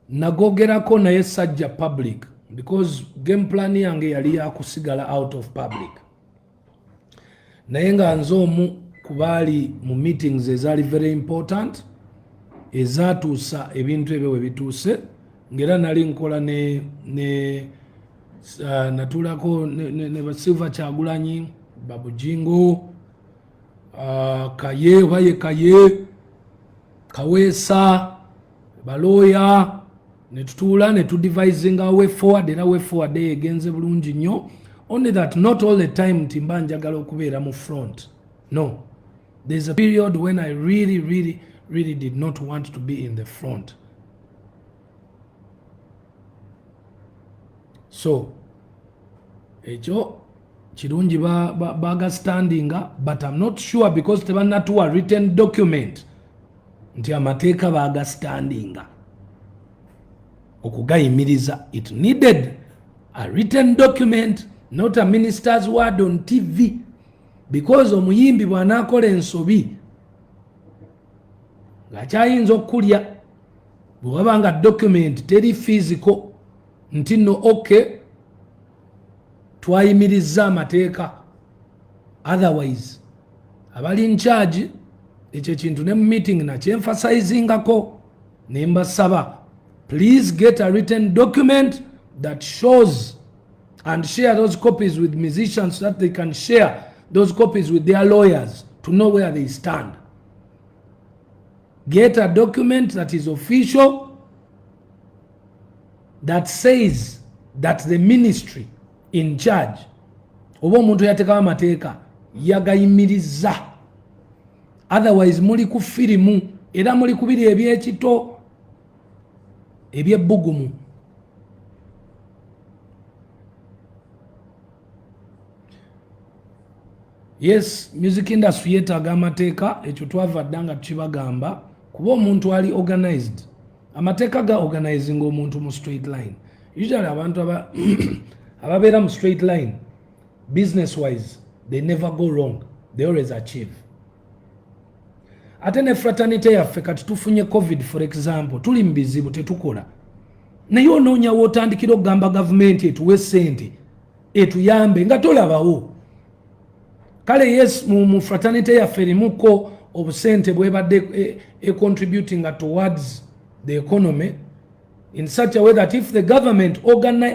[SPEAKER 1] nagogerako naye sajja public because game plan yange yali yakusigala out of public. Naye nga nze omu kubaali mu meetings ezaali very important ezatuusa ebintu ebyo we bituuse ngera nali nkola natulako ne Silver Kyagulanyi Babujingo Kaye waye Kaye Kaweesa baloya ne tutula ne tudevising our way forward era way forward egenze bulungi nnyo. Only that not all the time timba njagala okubeera mu front. No, there's a period when I really did not want to be in the front. So ekyo kirungi baga standinga, but I'm not sure because tebanatuwa written document nti amateeka baga standinga okugayimiriza. It needed a written document, not a minister's word on TV, because omuyimbi bw'anaakola ensobi ng'akyayinza okulya bwe waba nga document teri physical nti no okay twayimiriza amateeka. Otherwise abali in charge ekyo kintu ne mu meeting nakyenfasizingako ne mbasaba please get a written document that shows and share those copies with musicians so that they can share those copies with their lawyers to know where they stand. Get a document that is official that says that the ministry in charge oba omuntu yateekawo amateeka yagayimiriza. Otherwise muli ku firimu era muli kubiri ebyekito ebyebbugumu. Yes, music industry yetaaga amateeka, ekyo twavadda nga tukibagamba kuba omuntu ali organized. Amateeka ga organizing omuntu mu straight line. usually abantu ababeera mu straight line business wise they never go wrong, they always achieve. Ate ne fraternity yaffe kati tufunye covid for example, tuli mu bizibu tetukola, naye onoonya wootandikira okugamba gavumenti etuwe sente etuyambe nga tolabawo. Kale yes mu fraternity yaffe erimuko obusente bwebadde contributing towards the economy in such a way that if the government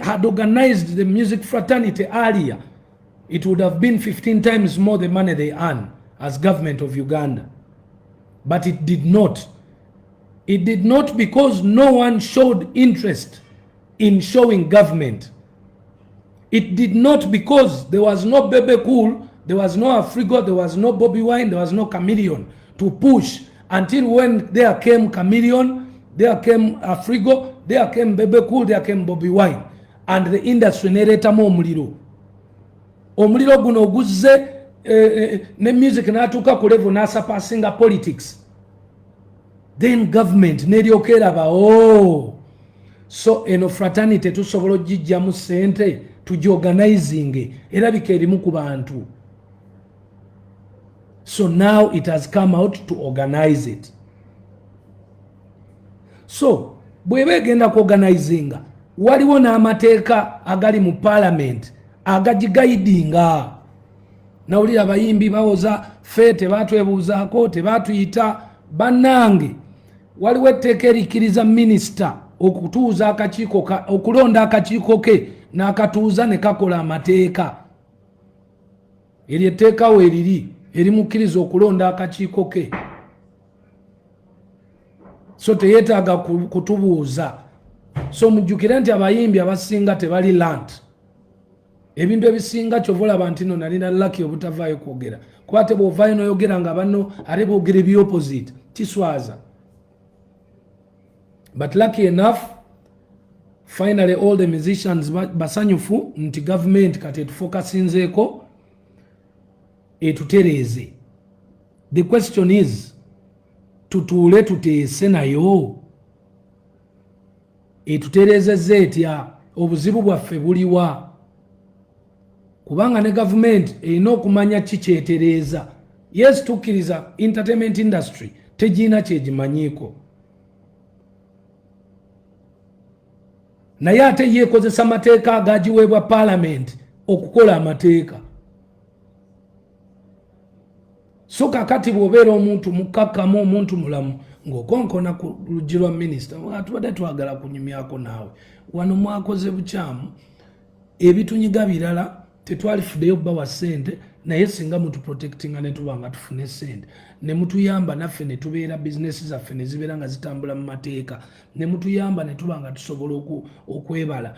[SPEAKER 1] had organized the music fraternity earlier, it would have been 15 times more the money they earn as government of Uganda. But it did not. It did not because no one showed interest in showing government. It did not because there was no Bebe Cool, there was no Afrigo, there was no Bobby Wine, there was no Chameleon to push until when there came Chameleon, there came Afrigo, there came Bebe Cool, there came Bobby Wine, and the industry neretamu omuliro. Omuliro guno oguzze ne music natuka ku level nasa passinga politics. Then government neryoka eraba so eno fraternity tusobola ogijjamu sente tugiorganizing erabika erimu ku bantu. So now it has come out to organize it. So bweba egenda ku organizinga waliwo n'amateeka agali mu parliament agagiguidinga. Nawulira abayimbi bawoza fe tebatwebuuzaako tebatuyita bannange. Waliwo etteeka erikkiriza minisita okutuuza akakiiko okulonda akakiiko ke n'akatuuza ne kakola amateeka. Eryo etteeka weeriri erimukkiriza okulonda akakiiko ke. So teyeetaaga kutubuuza. So mujjukire nti abayimbi abasinga tebali lant. Ebintu ebisinga kyovola abantu nno nalina lucky obutavaayo kwogera. Kuba te bw'ovaayo n'oyogera nga banno ate boogera ebi opposite kiswaza. But lucky enough, finally all the musicians basanyufu nti government kati etufokasinzeeko etutereeze. The question is, tutuule tuteese nayo etutereezezza etya? Obuzibu bwaffe buliwa? Kubanga ne government erina okumanya kikyetereeza. Yes, tukkiriza entertainment industry tegina kyegimanyiiko, naye ate yeekozesa amateeka agagiweebwa parliament okukola amateeka. So kakati bw'obeera omuntu mukkakkamu omuntu mulamu ng'okonkona ku luggi lwa minisita, tubadde twagala kunyumyako naawe wano mwakoze bukyamu, ebitunyiga birala tetwalifuddeyo bawa ssente, naye singa mutuprotectinga ne tuba nga tufune ssente ne mutuyamba naffe ne tubeera bizinesi zaffe ne zibeera nga zitambula mu mateeka, ne mutuyamba ne tuba nga tusobola okwebala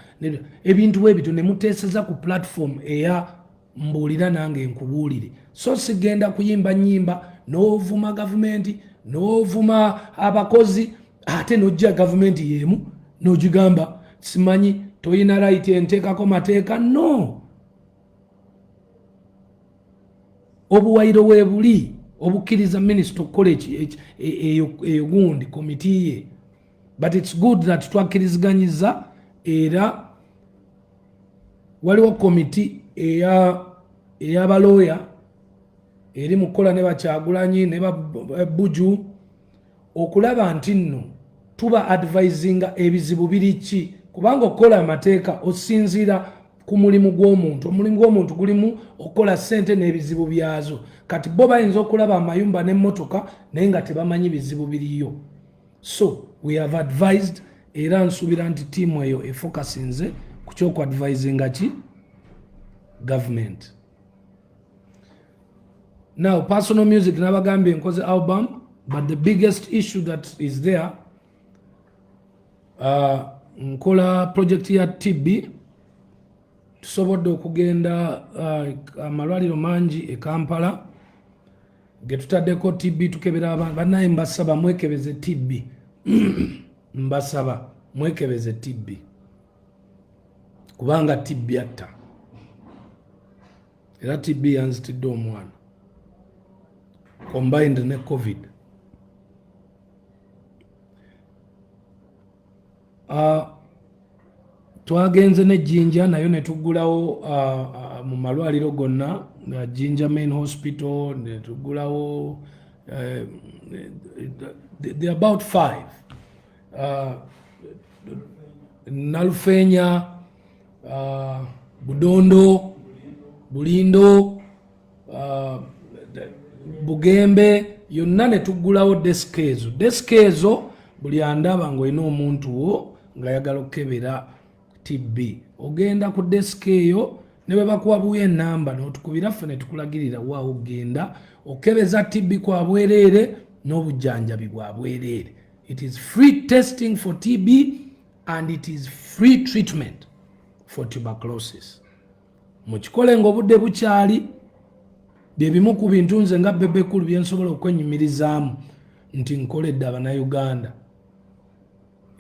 [SPEAKER 1] ebintu ebito, ne muteeseza ku platform eya mbuulira nange nkubuulire. So sigenda kuyimba nnyimba n'ovuma gavumenti n'ovuma abakozi ate n'ojja gavumenti yeemu n'ogigamba simanyi toyina right enteekako mateeka. No, obuwairo weebuli obukkiriza minisita okukola eyo gundi komiti ye. But it's good that twakkiriziganyiza, era waliwo komiti ey'abalooya eri mu kukola ne Bakyagulanyi ne Buju okulaba nti nno tuba advisinga ebizibu biri ki, kubanga okukola amateeka osinziira ku mulimu gw'omuntu. Omulimu gw'omuntu gulimu okukola ssente n'ebizibu byazo. Kati bo bayinza okulaba amayumba n'emmotoka naye nga tebamanyi bizibu biriyo. So we have advised, era nsuubira nti tiimu eyo efokasinze ku ky'okwadvisinga ki government. Now personal music nabagambye nkoze album, but the biggest issue that is there, nkola project ya TB, tusobodde okugenda amalwaliro mangi e Kampala getutaddeko TB tukebera abantu bannaye. Mbasaba mwekebeze TB mbasaba mwekebeze TB kubanga TB atta, era TB yanzitidde omwana combined ne COVID. twagenze ne jinja nayo ne tugulawo mu malwaliro gonna Jinja Main Hospital ne tugulawo they're about 5 Nalufenya Budondo Bulindo Bugembe yonna ne tugulawo desk ezo buli andaba ng'olina omuntu wo nga yagala okukebera TB ogenda ku desk eyo ne bwe bakuwabuya ennamba n'otukubira ffe ne tukulagirira waawo ogenda okebeza TB kwa bwereere n'obujjanjabi bwa bwereere. It is free testing for TB and it is free treatment for tuberculosis. Mukikole ng'obudde bukyali bye bimu ku bintu nze nga Bebe Cool bye nsobola okwenyumirizaamu nti nkoledde Abannayuganda.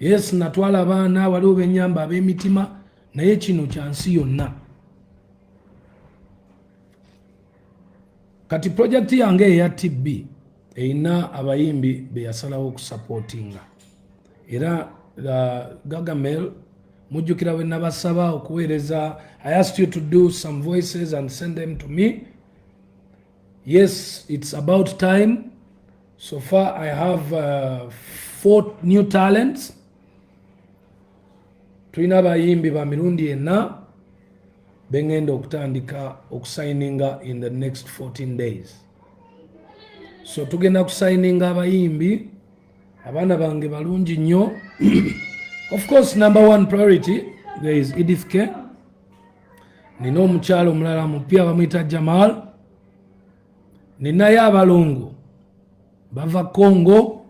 [SPEAKER 1] Yes, natwala abaana waliwo benyamba ab'emitima naye kino kya nsi yonna. Kati project yange eya TB erina abayimbi be yasalawo okusupportinga. Era Gagamel mujjukira we nabasaba okuweereza. I asked you to do some voices and send them to me. Yes, it's about time. So far I have 4 new talents. Tulina abayimbi ba mirundi ena bengenda okutandika okusigninga in the next 14 days. So tugenda kusigninga abayimbi abaana bange balungi nnyo. Of course, number 1 priority there is Edith K. Nina omukyalo omulala mupya bamuyita Jamal. Ninayo abalongo bava Congo.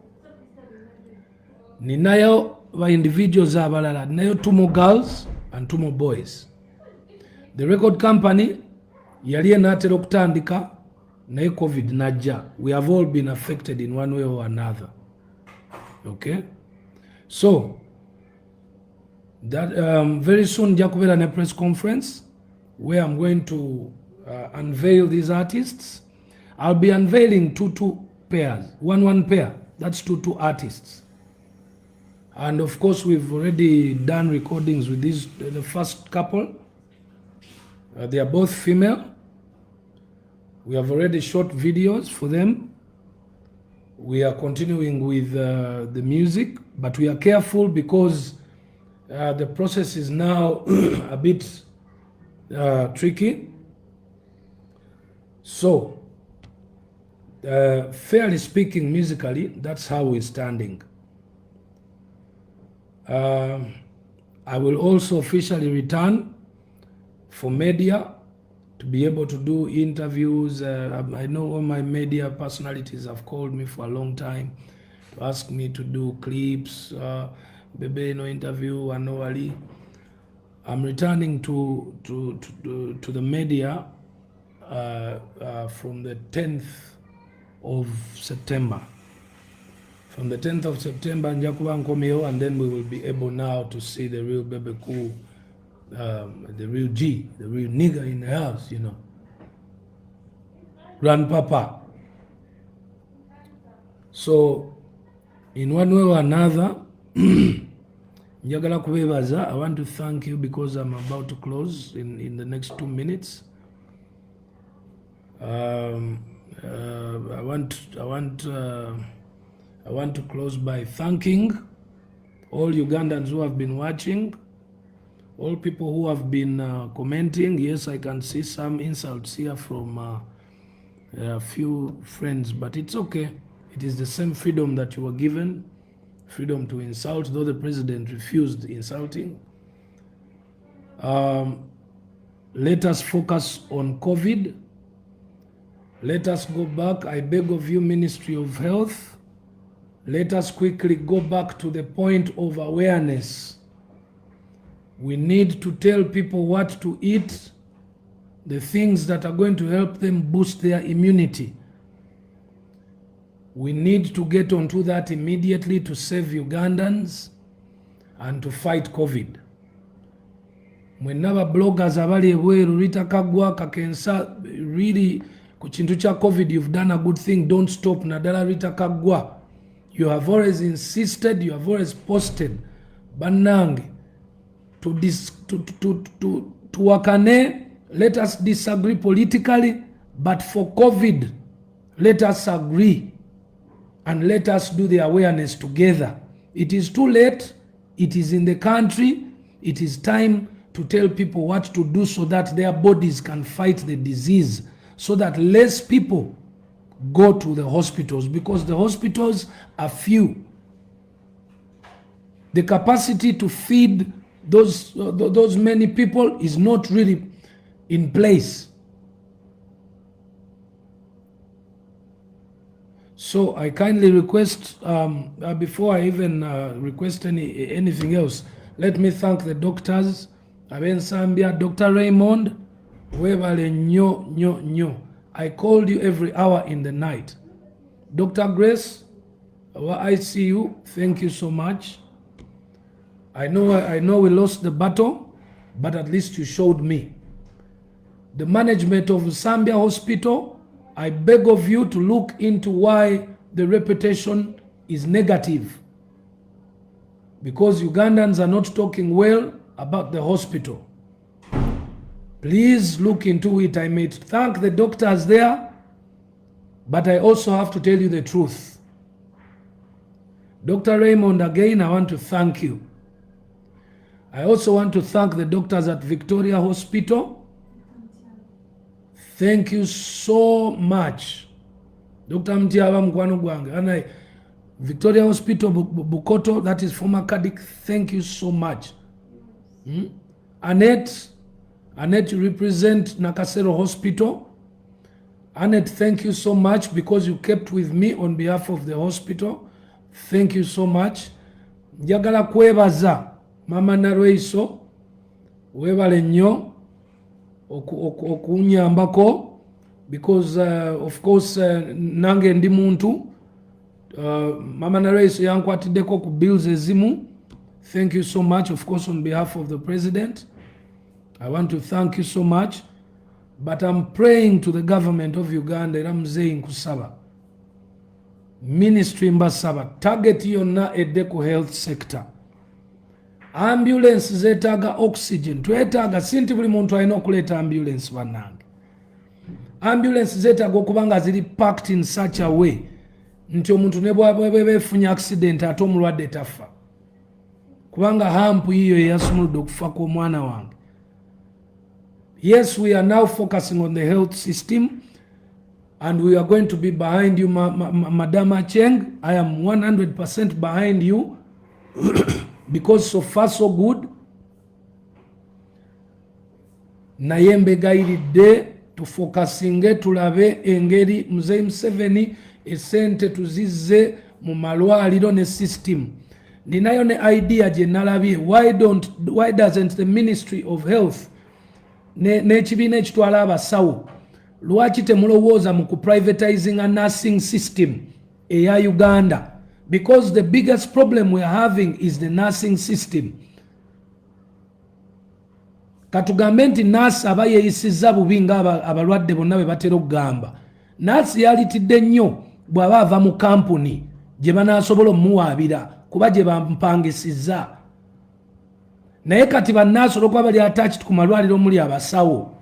[SPEAKER 1] Ninayo ba individuals abalala. Ninayo 2 more girls and 2 more boys. The record company yali enatera okutandika naye COVID najja. We have all been affected in one way or another. Okay? So that very soon nja kubeera ne press conference where I'm going to unveil these artists. I'll be unveiling 2 pairs, 1 pair. That's 2 artists. And of course, we've already done recordings with these, the first couple. They are both female. We have already shot videos for them. We are continuing with the music, but we are careful because the process is now a bit tricky. So, fairly speaking, musically, that's how we're standing. I will also officially return for media to be able to do interviews. I know all my media personalities have called me for a long time to ask me to do clips, Bebe no interview, annually. I'm returning to the media from the 10th of September. From the 10th of September, njakuba nkomeo, and then we will be able now to see the real Bebe Cool, the real G, the real nigger in the house, you know. Grandpapa. So, in one way or another, njagala kubebaza. I want to thank you because I'm about to close in the next 2 minutes. I want to close by thanking all Ugandans who have been watching, all people who have been commenting. Yes, I can see some insults here from a few friends, but it's okay. It is the same freedom that you were given, freedom to insult, though the president refused insulting. Let us focus on COVID. Let us go back. I beg of you, Ministry of Health, let us quickly go back to the point of awareness. We need to tell people what to eat, the things that are going to help them boost their immunity. We need to get onto that immediately to save Ugandans and to fight COVID. Mwenaba bloggers abali ebweru Rita Kagwa Kakensa, really ku kintu kya COVID, you've done a good thing. Don't stop. Nadala Rita Kagwa, you have always insisted, you have always posted. Banange, wakane. Let us disagree politically, but for COVID, let us agree and let us do the awareness together. It is too late. It is in the country. It is time to tell people what to do so that their bodies can fight the disease, so that less people go to the hospitals, because the hospitals are few. The capacity to feed those many people is not really in place. So I kindly request, before I even request anything else, let me thank the doctors. Aben Sambia, Dr. Raymond, webale nyo. I called you every hour in the night. Dr. Grace, our ICU, thank you so much. I know we lost the battle, but at least you showed me. The management of Zambia Hospital, I beg of you to look into why the reputation is negative. Because Ugandans are not talking well about the hospital. Please look into it. I may thank the doctors there, but I also have to tell you the truth. Dr. Raymond, again, I want to thank you. I also want to thank the doctors at Victoria Hospital. Thank you so much. Dr. Mtiaba Mkwano Gwange. And Victoria Hospital Bukoto, that is former Kadik, thank you so much. Annette, you represent Nakasero Hospital. Annette, thank you so much because you kept with me on behalf of the hospital. Thank you so much. Njagala kwebaza Mama Narweiso, webale nnyo okunyambako, because of course nange ndi muntu. Mama Narweiso yankwatiddeko ku bills ezimu. Thank you so much, of course, on behalf of the president. I want to thank you so much. But I'm praying to the government of Uganda, era muzeeyi nkusaba. Ministry mbasaba, target yonna edde ku health sector. Ambulance zetaaga oxygen. Twetaaga sinti buli muntu alina okuleeta ambulance bannange. Ambulance zetaaga okuba nga ziri packed in such a way nti omuntu ne bwebeefunye accident ate omulwadde tafa. Kubanga hampu hiyo yasumuludde okufa kw'omwana wange. Yes, we are now focusing on the health system, and we are going to be behind you, Madam Acheng. I am 100% behind you because so far so good. Naye mbegairidde tufokasinge tulabe engeri Mzee Museveni esente tuzizze mu malwaliro ne system. Ninayo ne idea je nalabye, why doesn't the Ministry of Health n'ekibiina ekitwala abasawo lwaki temulowooza mu kuprivatizing a nursing system eya Uganda? Because the biggest problem we are having is the nursing system. Katugambe nti nurse aba yeeyisizza bubi nga abalwadde bonna bwe batera okugamba. Nurse yalitidde nnyo bw'aba ava mu kampuni gye banaasobola omuwaabira kuba gye bampangisizza. Naye kati bannansi olwokuba bali attached ku malwaliro omuli abasawo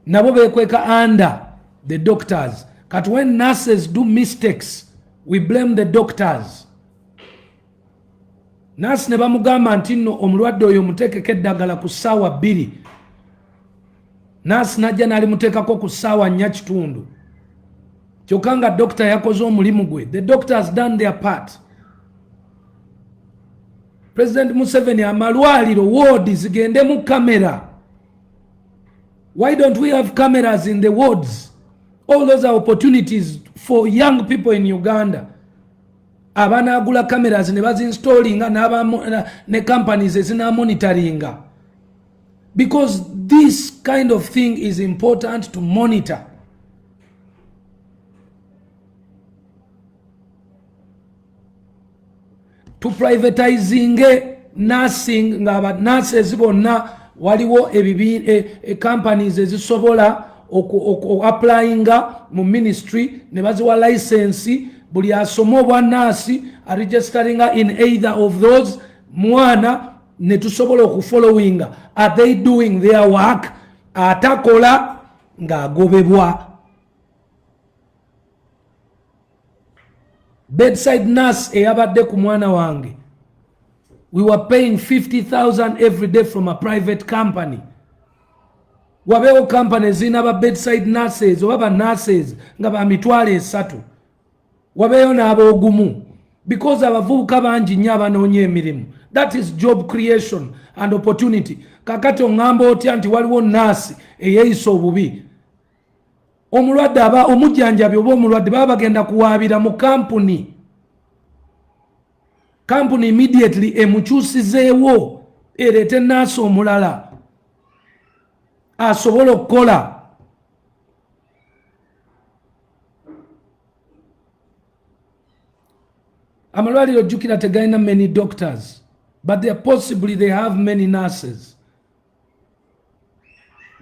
[SPEAKER 1] nabo beekweka under the doctors. Kati when nurses do mistakes, we blame the doctors. Nurse ne bamugamba nti nno omulwadde oyo muteekeko eddagala ku ssaawa 2. Nurse najja n'alimuteekako ku ssaawa 4:30. Kyokka nga doctor yakoze omulimu gwe. The doctor has done their part. President Museveni, amalwaliro ward zigende mu camera. Why don't we have cameras in the wards? All those are opportunities for young people in Uganda. Abana agula cameras ne bazinstallinga ne companies ezina monitoringa. Because this kind of thing is important to monitor. To privatizing nursing nga nurses bonna waliwo companies ezisobola applyinga mu ministry ne baziwa license buli asoma obwa nurse registeringa in either of those mwana ne tusobola okufollowinga, are they doing their work? Atakola ng'agobebwa. Bedside nurse eyabadde ku mwana wange, we were paying 50,000 every day from a private company. Wabeewo company zina ba bedside nurses oba ba nurses nga ba mitwalo 3. Wabeeyo n'aboogumu, because abavubuka bangi nnyo abanoonya emirimu. That is job creation and opportunity. Kakati oŋŋamba otya nti waliwo nurse eyeeyisa obubi? Omulwadde aba omujjanjabi oba omulwadde baba bagenda kuwaabira mu kampuni. Kampuni immediately emukyusizeewo ereete nurse omulala asobola okukola. Amalwaliro jjukira tegalina many doctors, but they have many nurses.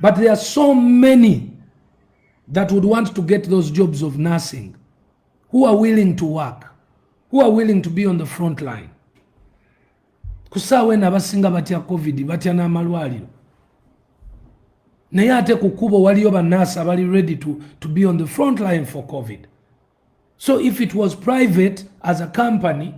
[SPEAKER 1] But there are so many that would want to get those jobs of nursing, who are willing to work, who are willing to be on the front line. Kusaawe n'abasinga batya COVID, batya n'amalwaliro. Naye ate ku kkubo waliyo bannansi abali ready to be on the front line for COVID. So if it was private as a company,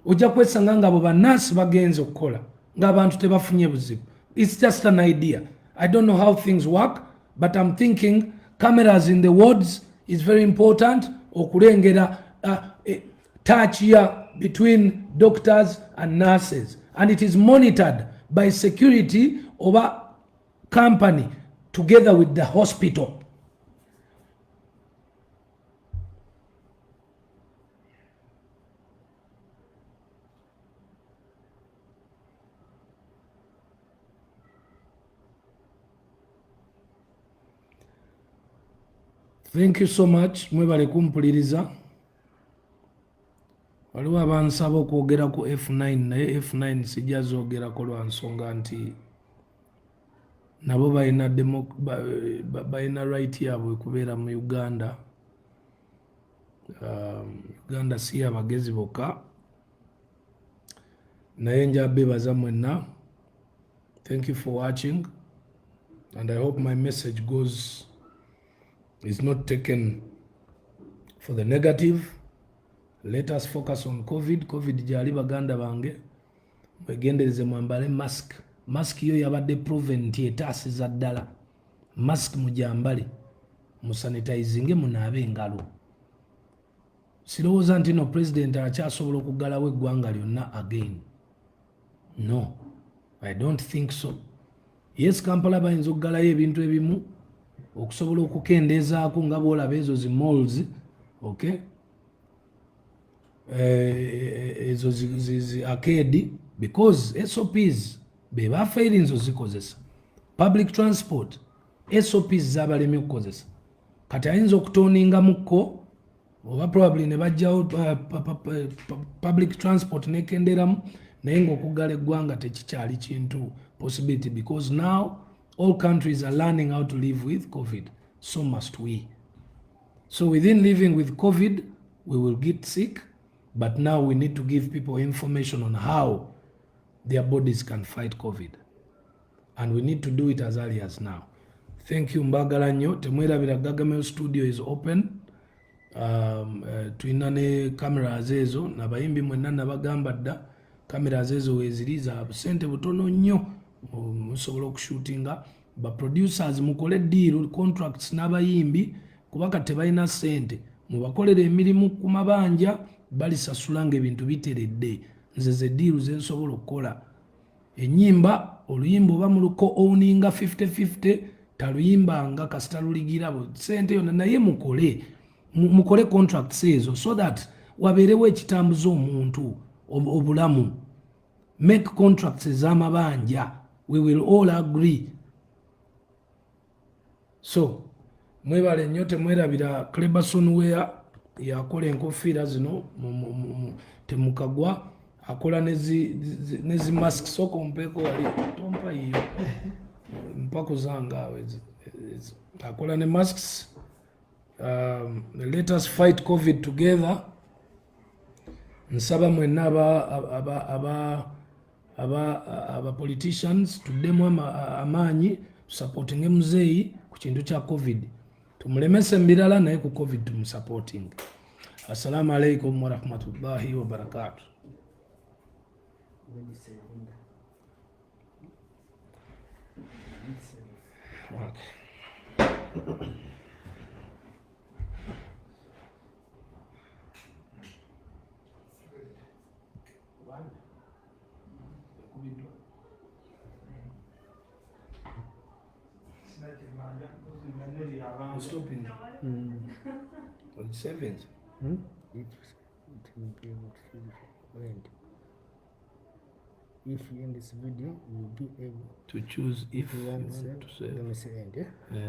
[SPEAKER 1] ojja kwesanga nga abo bannansi bagenze okukola ng'abantu tebafunye buzibu. It's just an idea. I don't know how things work, but I'm thinking cameras in the wards is very important. Okulengera touch here between doctors and nurses, and it is monitored by security over company together with the hospital. Thank you so much. Mwebale kumpuliriza. Waliwo abansaba okwogera ku F9 naye F9 sijazoogerako lwa nsonga nti nabo balina right yaabwe kubeera mu Uganda. Uganda si abagezi bokka. Naye nja bebaza mwenna. Thank you for watching, and I hope my message is not taken for the negative. Let us focus on COVID. COVID jali baganda bange mwegendereze mwambale mask. Mask yo yabadde proven nti etaasiza ddala. Mask mujambale, musanitizinge, munaabe engalo. Sirowooza nti no president akyasobola okuggalawo eggwanga lyonna again. No, I don't think so. Yes, Kampala bayinza okuggalayo ebintu ebimu okusobola okukendeezaako nga bwolaba ezo zi malls, okay? Ezo zi arcade, because SOPs be bafeeri nzo zikozesa. Public transport SOPs zabalemye okukozesa. Kati ayinza okutoninga mukko oba probably ne bajjawo public transport nekenderamu, naye ng'okuggala eggwanga tekikyali kintu possibility, because now all countries are learning how to live with COVID. So must we. So within living with COVID, we will get sick, but now we need to give people information on how their bodies can fight COVID. And we need to do it as early as now. Thank you, mbagala nnyo. Temwerabira Gagamel studio is open. Tulina ne cameras ezo, nabayimbi mwenna nabagamba dda cameras ezo weeziri za busente butono nnyo. Musobola okushootinga, ba producers mukole deal contracts n'abayimbi kubanga tebalina sente, mubakolera emirimu ku mabanja balisasula ng'ebintu biteredde. Nze ze deal ze nsobola okukola. Ennyimba oluyimba oba muluko owninga 50-50, taluyimbanga kasita luligira sente yonna, naye mukole contracts ezo so that wabeerewo ekitambuza omuntu obulamu. Make contracts ez'amabanja. We will all agree. So, mwebale nnyo, temwerabira Cleberson Wear yakola enkofiira zino temukagwa, akola nezi mask. Soko mpeko wali tompa hiyo mpako zanga akola ne masks. Let us fight COVID together. Nsaba mwenna aba politicians tuddemu amaanyi tusupportinge muzeeyi ku kintu kya covid, tumulemese mbirala naye ku covid tumusupporting. Assalamu alaikum warahmatullahi wabarakatuh. Stopping. On 7th.
[SPEAKER 2] It will be able to end. If you end this video, you will be able
[SPEAKER 1] To choose if
[SPEAKER 2] to
[SPEAKER 1] you want
[SPEAKER 2] answer.
[SPEAKER 1] to say.
[SPEAKER 2] Let me say end. Yeah?
[SPEAKER 1] Yeah.